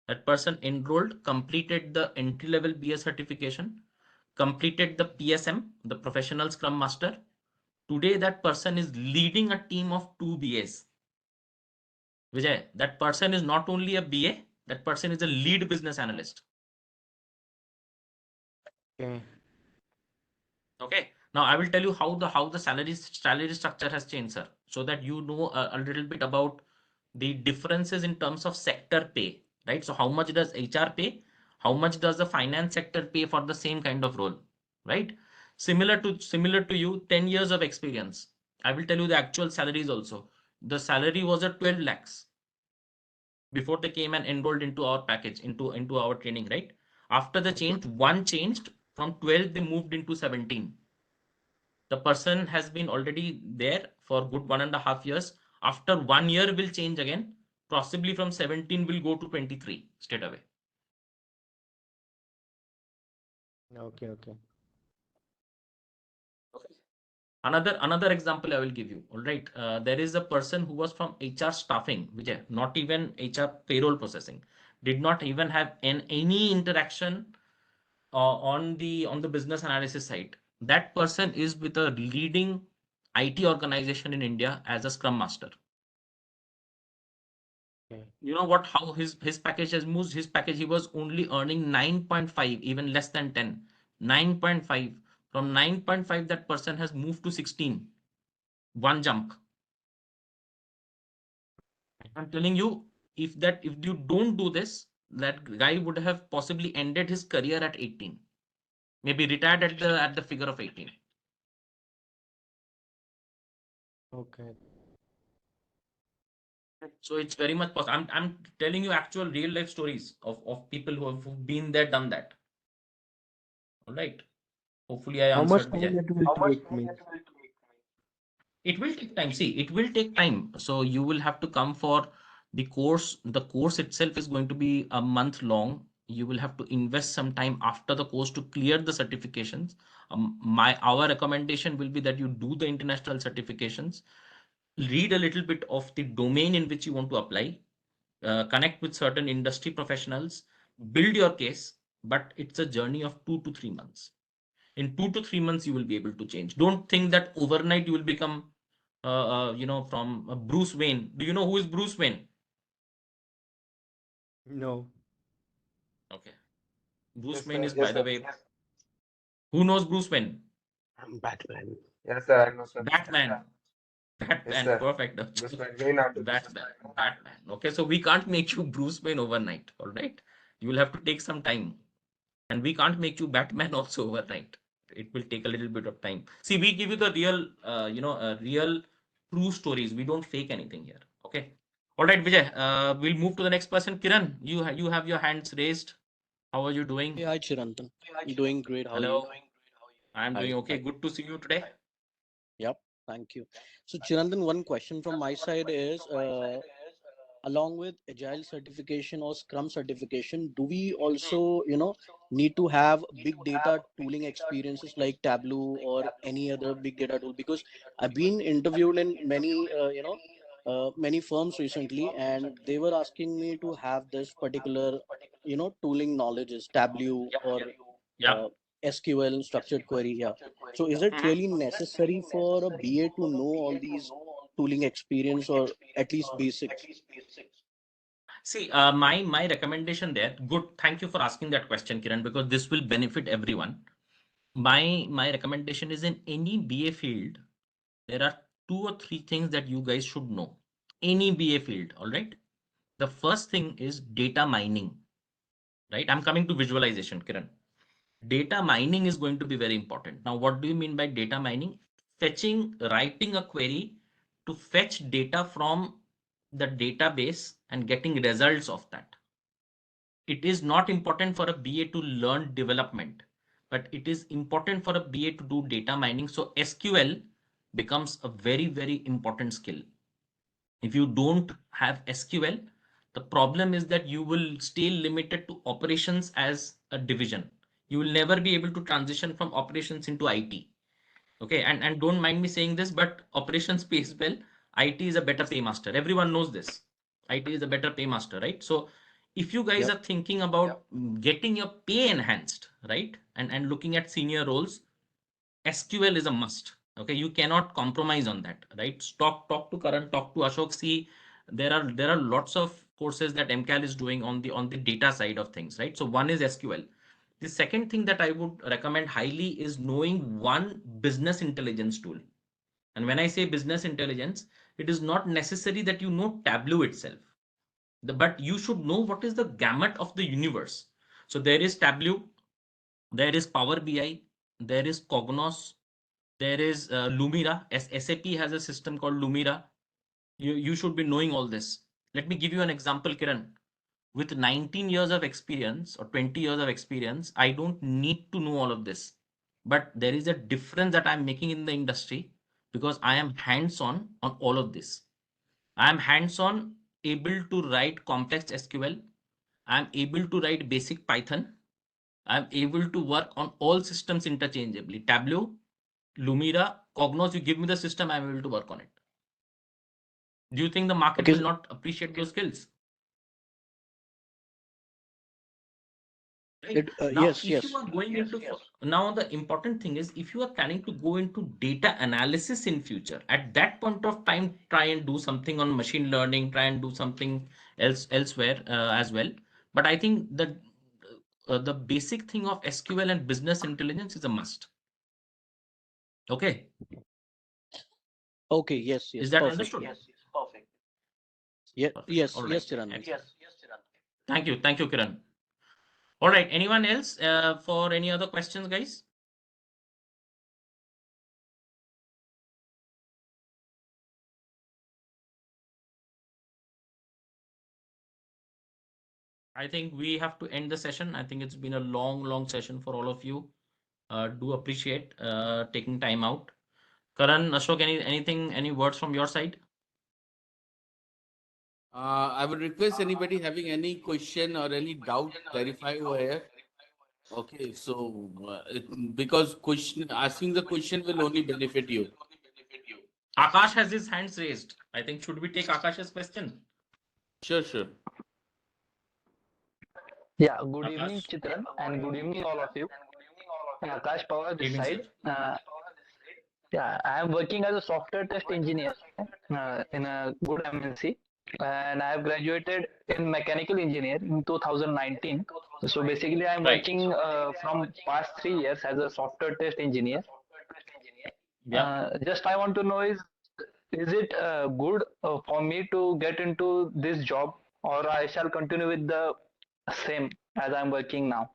That person enrolled, completed the entry-level BS certification, completed the PSM, the Professional Scrum Master. Today, that person is leading a team of 2 BAs. Vijay, that person is not only a BA, that person is a lead business analyst. Okay. Okay. Now I will tell you how the salary structure has changed, sir, so that you know a little bit about the differences in terms of sector pay, right? So how much does HR pay? How much does the finance sector pay for the same kind of role, right? Similar to you, 10 years of experience. I will tell you the actual salaries also. The salary was at 12 lakhs before they came and enrolled into our package, into our training, right? After the change, one changed from 12, they moved into 17. The person has been already there for good 1.5 years. After 1 year will change again, possibly from 17 will go to 23 straight away. Okay, okay. Another example I will give you. All right, there is a person who was from HR staffing, which not even HR payroll processing, did not even have any interaction on the business analysis side. That person is with a leading IT organization in India as a Scrum Master. Okay. You know what? How his package has moved. His package, he was only earning 9.5, even less than 10. 9.5. From 9.5, that person has moved to 16. One jump. I'm telling you, if you don't do this, that guy would have possibly ended his career at 18. Maybe retired at the figure of 18. Okay. So it's very much possible. I'm telling you actual real life stories of people who've been there, done that. All right. Hopefully I How much answered time Vijay. it will take me? It will take time. See, it will take time. So you will have to come for the course. The course itself is going to be a month long. You will have to invest some time after the course to clear the certifications. Our recommendation will be that you do the international certifications. read a little bit of the domain in which you want to apply, connect with certain industry professionals, build your case, but it's a journey of 2 to 3 months. In 2 to 3 months, you will be able to change. Don't think that overnight you will become, from Bruce Wayne. Do you know who is Bruce Wayne? No. Okay. Bruce Yes, Wayne sir. is, by Yes, the sir. way, who knows Bruce Wayne? Batman. Yes, sir. I know, sir. Batman. Yes, Batman, sir. perfect. This one going on to this. Batman, Batman. Okay, so we can't make you Bruce Wayne overnight. All right, you will have to take some time, and we can't make you Batman also overnight. It will take a little bit of time. See, we give you the real, real true stories. We don't fake anything here. Okay. All right, Vijay. We'll move to the next person. Kiran, you have your hands raised. How are you doing? Hey, hi Chirantan. I'm doing great. How are Hello. you? I'm doing Hi, okay. hi. Good to see you today. Yep, thank you. So Chirantan, one question from my side is, along with Agile certification or Scrum certification, do we also, need to have big data tooling experiences like Tableau or any other big data tool? Because I've been interviewed in many, many firms recently, and they were asking me to have this particular, tooling knowledge is Tableau or Yeah. SQL, structured query. Yeah. So is it really necessary for a BA to know all these tooling experience or at least basics? See, my recommendation there. Good. Thank you for asking that question, Kiran, because this will benefit everyone. My recommendation is in any BA field, there are 2 or 3 things that you guys should know. Any BA field, all right. The first thing is data mining, right? I'm coming to visualization, Kiran. Data mining is going to be very important. Now, what do you mean by data mining? Writing a query to fetch data from the database and getting results of that. It is not important for a BA to learn development, but it is important for a BA to do data mining. So SQL becomes a very, very important skill. If you don't have SQL, the problem is that you will stay limited to operations as a division. You will never be able to transition from operations into IT. Okay, and don't mind me saying this, but operations pays well. IT is a better paymaster. Everyone knows this. IT is a better paymaster, right? So if you guys Yep. are thinking about getting your pay enhanced, right, and looking at senior roles, SQL is a must. Okay, you cannot compromise on that, right? Talk to Karan, talk to Ashok. See, there are lots of courses that MCAL is doing on the data side of things, right? So one is SQL. The second thing that I would recommend highly is knowing one business intelligence tool. And when I say business intelligence, it is not necessary that you know Tableau itself, but you should know what is the gamut of the universe. So there is Tableau, there is Power BI, there is Cognos, there is Lumira. SAP has a system called Lumira. You should be knowing all this. Let me give you an example, Kiran. With 19 years of experience or 20 years of experience, I don't need to know all of this. But there is a difference that I'm making in the industry because I am hands-on on all of this. I am hands-on, able to write complex SQL. I'm able to write basic Python. I'm able to work on all systems interchangeably. Tableau, Lumira, Cognos, you give me the system, I'm able to work on it. Do you think the market Okay. will not appreciate those skills? Right. Now, Yes, if you yes. are going into now, the important thing is if you are planning to go into data analysis in future, at that point of time, try and do something on machine learning, try and do something else elsewhere as well. But I think that the basic thing of SQL and business intelligence is a must. Okay. Okay, yes, Is yes. that Perfect. understood? Yeah. Perfect. Yeah, All yes, right. yes, Chirantan. Excellent. Thank you. Thank you, Kiran. All right. Anyone else for any other questions, guys? I think we have to end the session. I think it's been a long, long session for all of you. Do appreciate taking time out. Karan, Ashok, any words from your side? I would request anybody having any question or any doubt clarify over here. Okay, so because question asking the question will only benefit you. Akash has his hands raised. I think should we take Akash's question? Sure. Yeah, good evening, Akash. Chitran, and good evening, all of you. Akash Pawar Good this evening, sir. side. Yeah, I am working as a software test engineer in a good MNC, and I have graduated in mechanical engineering in 2019. So basically, I am Right. working from past 3 years as a software test engineer. Yeah. Just I want to know is it good for me to get into this job, or I shall continue with the same as I am working now?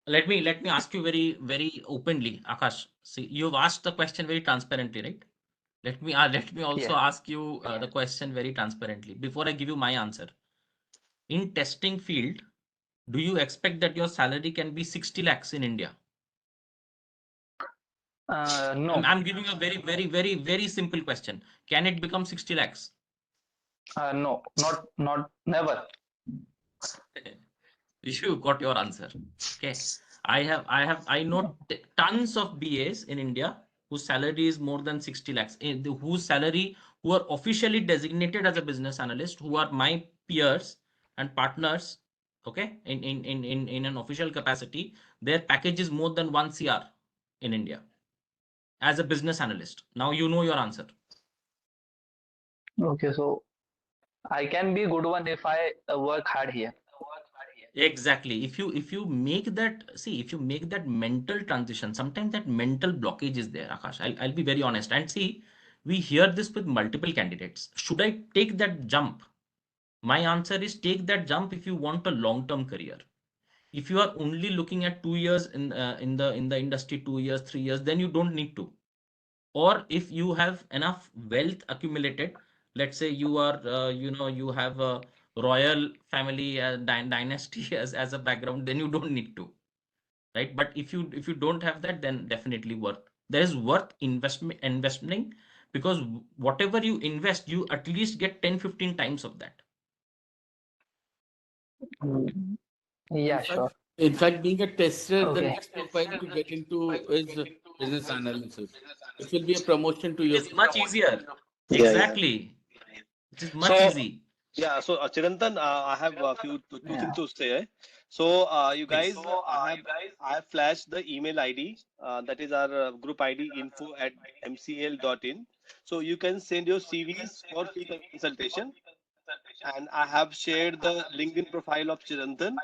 Let me ask you very openly, Akash. See, you've asked the question very transparently, right? Let me also Yeah. ask you the question very transparently before I give you my answer. In testing field, do you expect that your salary can be 60 lakhs in India? No. I'm giving you a very simple question. Can it become 60 lakhs? No, not never. You got your answer. Okay. I know tons of BAs in India whose salary is more than 60 lakhs, whose salary, who are officially designated as a business analyst, who are my peers and partners, okay, in an official capacity, their package is more than 1 CR in India as a business analyst. Now you know your answer. Okay, so I can be good one if I work hard here. Exactly. If you make that, see, if you make that mental transition, sometimes that mental blockage is there, Akash. I'll be very honest. And see, we hear this with multiple candidates. Should I take that jump? My answer is take that jump if you want a long-term career. If you are only looking at 2 years in the industry, 2 years, 3 years, then you don't need to. Or if you have enough wealth accumulated, let's say you are you have a royal family dynasty as a background, then you don't need to, right? But if you don't have that, then definitely worth, there is worth investing, because whatever you invest, you at least get 10-15 times of that. Mm, In yeah, fact, sure. in fact, being a tester, the Okay. next profile to get into is business analysis. It will be a promotion to It your is much profile. easier. Yeah. Exactly. It is much So easy. yeah, so Chirantan, I have a two Yeah. things to say. So you Please. guys, I have flashed the email ID. That is our group ID info@mcl.in. So you can send your CVs for free consultation, and I have shared the LinkedIn profile of Chirantan.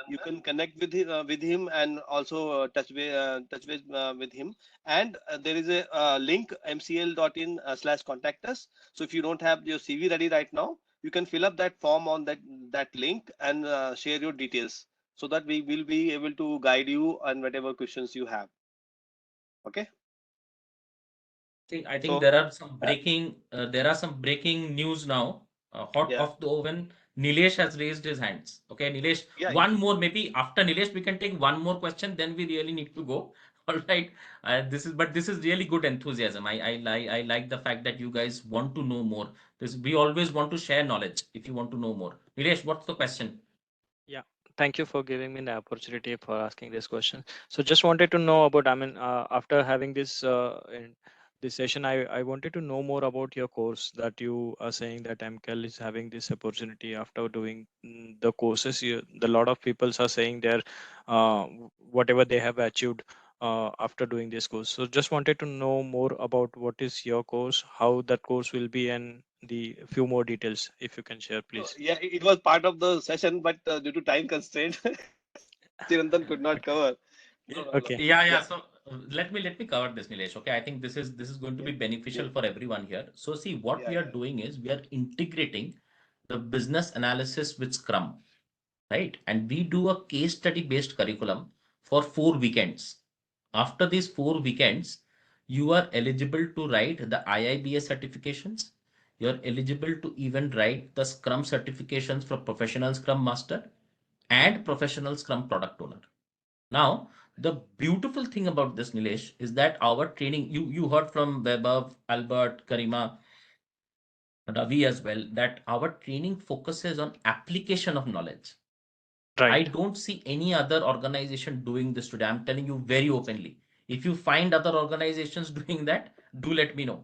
You can connect with him and also touch base with him. And there is a link mcl.in/contact us. So if you don't have your CV ready right now, you can fill up that form on that link and share your details, so that we will be able to guide you on whatever questions you have. Okay. See, I think So there are some breaking news now, hot yeah, off the oven. Nilesh has raised his hands. Okay, Nilesh, yeah. one more, maybe after Nilesh, we can take one more question, then we really need to go. All right. This is really good enthusiasm. I like the fact that you guys want to know more. We always want to share knowledge if you want to know more. Nilesh, what's the question? Yeah, thank you for giving me the opportunity for asking this question. So just wanted to know about, I mean, after having this session, I wanted to know more about your course that you are saying that MCAL is having this opportunity after doing the courses. The lot of people are saying they're whatever they have achieved after doing this course. So just wanted to know more about what is your course, how that course will be, and the few more details if you can share, please. Yeah, it was part of the session, but due to time constraint, Chirantan could not cover. No problem. Okay. Yeah. Yeah, So let me cover this, Nilesh. Okay, I think this is going to yeah, be yeah, beneficial for everyone here. So see, what yeah, we are doing is we are integrating the business analysis with Scrum, right? And we do a case study based curriculum for 4 weekends. After these 4 weekends, you are eligible to write the IIBA certifications. You're eligible to even write the Scrum certifications for professional Scrum Master and professional Scrum Product Owner. Now, the beautiful thing about this, Nilesh, is that our training, you heard from Vaibhav, Albert, Karima, Ravi as well, that our training focuses on application of knowledge. I Right. don't see any other organization doing this today. I'm telling you very openly. If you find other organizations doing that, do let me know.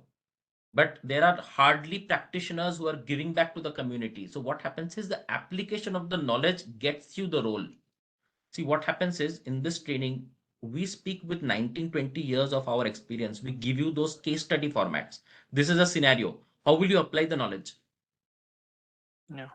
But there are hardly practitioners who are giving back to the community. So what happens is the application of the knowledge gets you the role. See, what happens is in this training, we speak with 19, 20 years of our experience. We give you those case study formats. This is a scenario. How will you apply the knowledge? Yeah.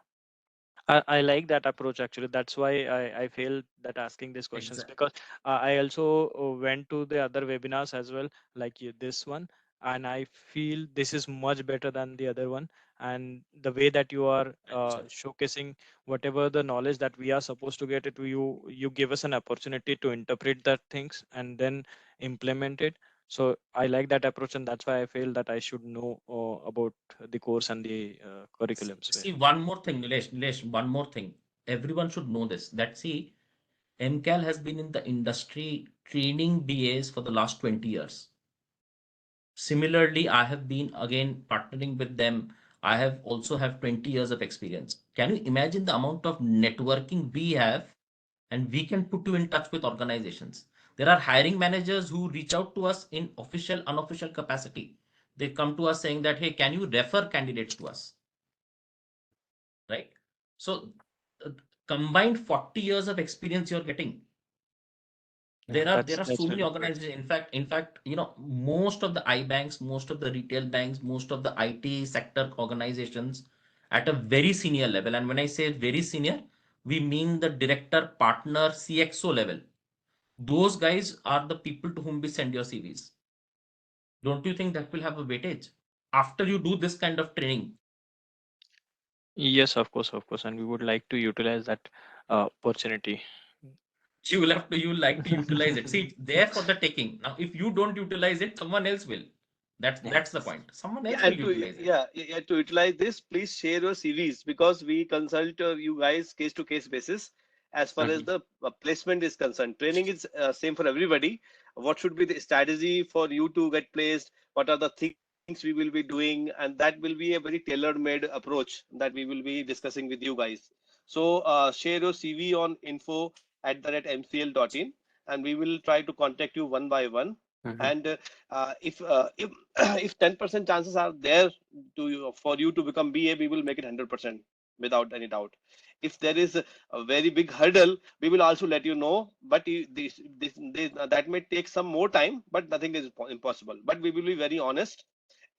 I like that approach actually. That's why I feel that asking these questions, Exactly. because I also went to the other webinars as well, like this one, and I feel this is much better than the other one. And the way that you are showcasing whatever the knowledge that we are supposed to get it, you give us an opportunity to interpret that things and then implement it. So I like that approach, and that's why I feel that I should know about the course and the curriculums. See, one more thing, Nilesh, one more thing. Everyone should know this. That see, MCAL has been in the industry training BAs for the last 20 years. Similarly, I have been again partnering with them. I have also have 20 years of experience. Can you imagine the amount of networking we have? And we can put you in touch with organizations. There are hiring managers who reach out to us in official, unofficial capacity. They come to us saying that, hey, can you refer candidates to us? Right? So uh, combined 40 years of experience you're getting. Yeah, There are so that's many really great. organizations. In fact, most of the I banks, most of the retail banks, most of the IT sector organizations at a very senior level. And when I say very senior, we mean the director, partner, CXO level. Those guys are the people to whom we send your CVs. Don't you think that will have a weightage after you do this kind of training? Yes, of course, and we would like to utilize that opportunity. You will like to utilize it. See, it's there for the taking. Now, if you don't utilize it, someone else will. That's the point. Someone Yeah, else will and to utilize it. to utilize this, please share your CVs because we consult you guys case to case basis as far as Mhm. the placement is concerned. Training is same for everybody. What should be the strategy for you to get placed? What are the things we will be doing? And that will be a very tailor-made approach that we will be discussing with you guys. So share your CV on info@mcl.in, and we will try to contact you one by one. Mhm. And if if 10% chances are there for you to become BA, we will make it 100% without any doubt. If there is a very big hurdle, we will also let you know. But that may take some more time, but nothing is impossible. But we will be very honest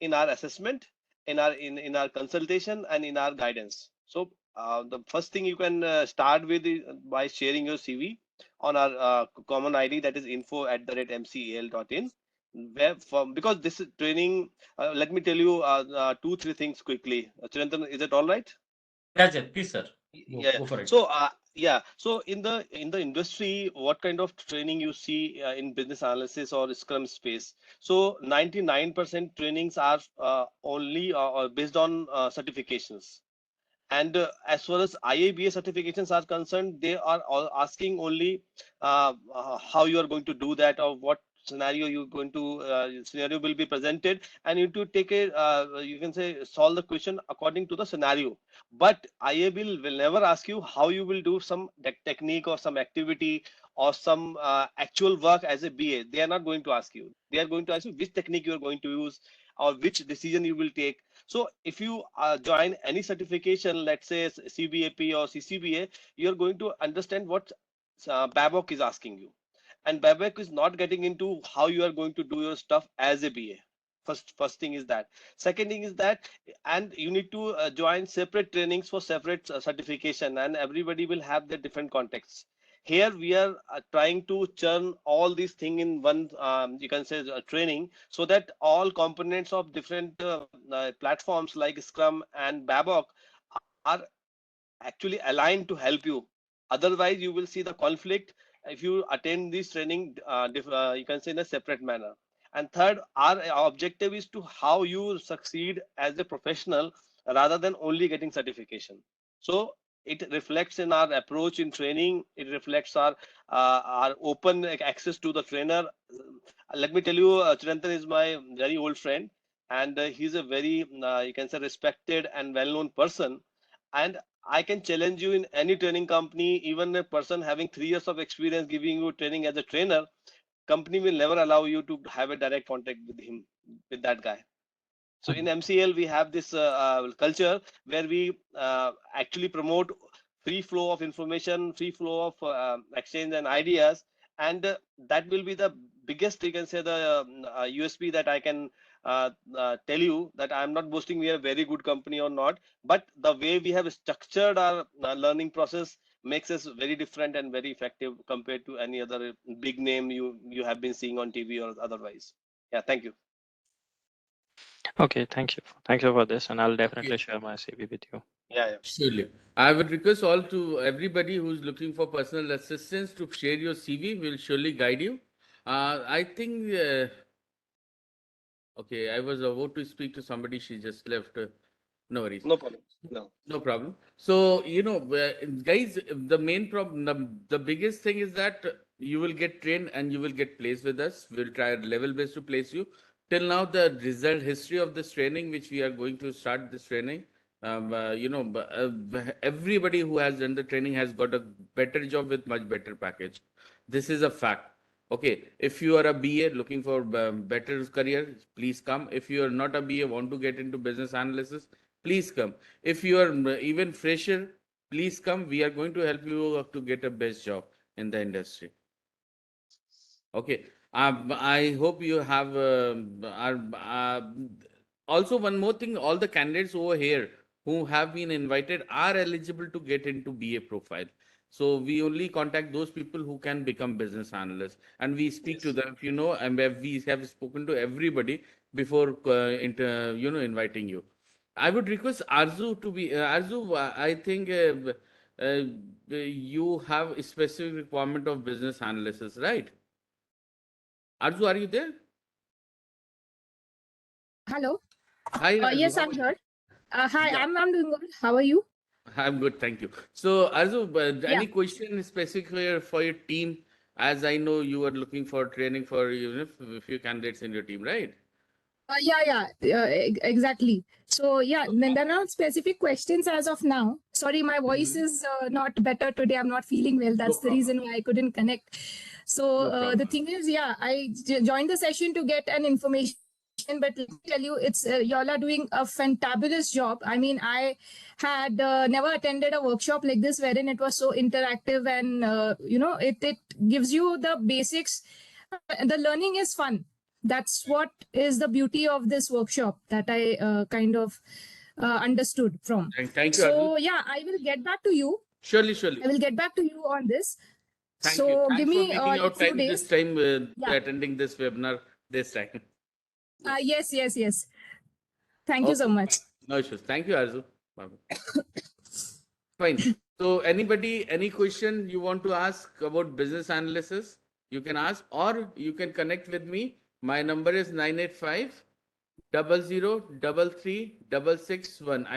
in our assessment, in our consultation, and in our guidance. So the first thing you can start with is by sharing your CV on our common ID, that is info@mcal.in. Where from, because this is training, let me tell you two three things quickly. Chirantan, is it all right? That's it. Please, sir. Yeah. Go for it. So yeah, so in the industry, what kind of training you see in business analysis or scrum space? So 99% trainings are only based on certifications. And as far as IABA certifications are concerned, they are all asking only how you are going to do that, or what scenario you're going to scenario will be presented, and you need to take a you can say solve the question according to the scenario. But IAB will never ask you how you will do some technique or some activity or some actual work as a BA. They are not going to ask you. They are going to ask you which technique you are going to use or which decision you will take. So if you join any certification, let's say CBAP or CCBA, you're going to understand what BABOK is asking you. And BABOK is not getting into how you are going to do your stuff as a BA. First thing is that. Second thing is that, and you need to join separate trainings for separate certification, and everybody will have their different contexts. Here we are trying to churn all these things in one, you can say, training, so that all components of different platforms like Scrum and Babok are actually aligned to help you. Otherwise, you will see the conflict if you attend this training, you can say, in a separate manner. And third, our objective is to how you succeed as a professional rather than only getting certification. So it reflects in our approach in training. It reflects our open access to the trainer. Let me tell you, Chirantan is my very old friend, and he's a very you can say respected and well-known person. And I can challenge you in any training company, even a person having 3 years of experience giving you training as a trainer, company will never allow you to have a direct contact with him, with that guy. So in MCL, we have this culture where we actually promote free flow of information, free flow of exchange and ideas, and that will be the biggest, you can say, the USP that I can tell you, that I'm not boasting we are a very good company or not, but the way we have structured our learning process makes us very different and very effective compared to any other big name you have been seeing on TV or otherwise. Yeah, thank you. Okay, thank you. Thank you for this, and I'll Okay. definitely share my CV with you. Yeah, yeah. Surely. I would request all to everybody who's looking for personal assistance to share your CV. We'll surely guide you. I think, okay, I was about to speak to somebody. She just left. No worries. No problem. No. No problem. So, guys, the main problem, the biggest thing is that you will get trained and you will get placed with us. We'll try a level base to place you. Till now, the result history of this training, which we are going to start this training, everybody who has done the training has got a better job with much better package. This is a fact. Okay, if you are a BA looking for better career, please come. If you are not a BA, want to get into business analysis, please come. If you are even fresher, please come. We are going to help you to get a best job in the industry. Okay. I hope you have. Also, one more thing: all the candidates over here who have been invited are eligible to get into BA profile. So we only contact those people who can become business analysts, and we speak to them. If you know, and we have spoken to everybody before, inviting you. I would request Arzu to be Arzu. I think you have a specific requirement of business analysis, right? Arzu, are you there? Hello. Hi, Arzu. Yes, How I'm are you? here. Hi, Yeah, I'm doing good. How are you? I'm good, thank you. So, Arzu, Yeah. any question specifically for your team? As I know you are looking for training for a few candidates in your team, right? Exactly. So yeah, then there are not specific questions as of now. Sorry, my voice Mhm. is not better today. I'm not feeling well. No That's the problem. reason why I couldn't connect. So No the problem. thing is, yeah, I joined the session to get an information, but let me tell you, it's y'all are doing a fantabulous job. I mean, I had never attended a workshop like this wherein it was so interactive and it gives you the basics. The learning is fun. That's what is the beauty of this workshop that I kind of understood from. Thank you, Arzu. So yeah, I will get back to you. Surely, surely. I will get back to you on this. Thank you. So give Thanks for me making like out few time this days. time Yeah. attending this webinar this time. Yes. Thank you so Okay, much. fine. No issues. Thank you, Arzu. Bye. Fine. So, anybody, any question you want to ask about business analysis, you can ask, or you can connect with me. My number is 985 0033 I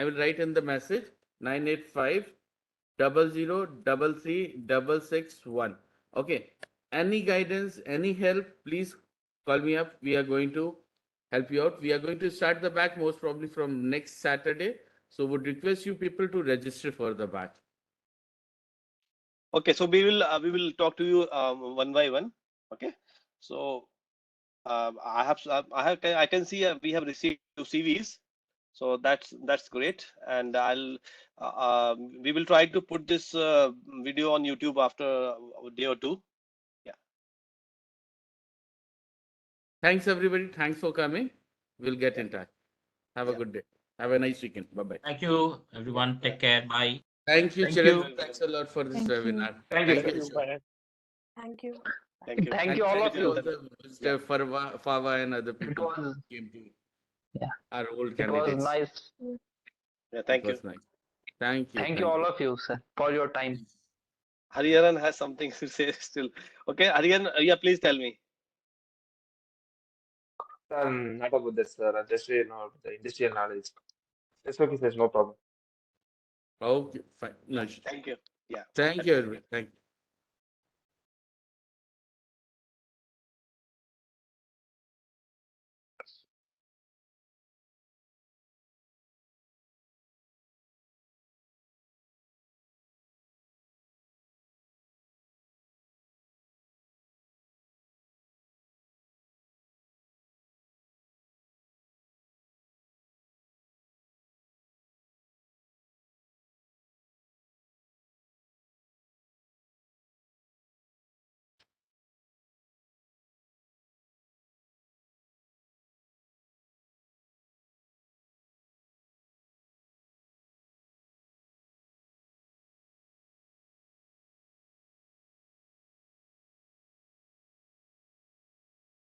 will write in the message 985 0033 Okay. Any guidance, any help, please call me up. We are going to help you out. We are going to start the batch most probably from next Saturday. So would request you people to register for the batch. Okay, so we will talk to you one by one. Okay, so I can see we have received 2 CVs, so that's great, and we will try to put this video on YouTube after a day or two. Yeah. Thanks everybody. Thanks for coming. We'll get Yeah. in touch. Have a Yeah. good day. Have a nice weekend. Bye bye. Thank you, everyone. Take care. Bye. Thank you, Thank Chiran. you. Thanks a lot for this Thank you. webinar. Thank you, Thank sir. you. Bye. Thank you. Thank you. Thank And you, all Thank you, of thank you you. all Chirantan. the Yeah. Mr. Fava and other It people was, who came to yeah, our old it was candidates. nice. Yeah. It Thank you. was nice. Thank you. Thank you, Thank all you. of you, sir, for your time. Hariharan has something to say still. Okay, Hariharan, yeah, please tell me. Not about this, sir. Just the industrial knowledge. It's okay, sir. No problem. Okay, fine. No Yeah. issues. Thank you. Yeah. Thank That's you, it. everybody. Thank you.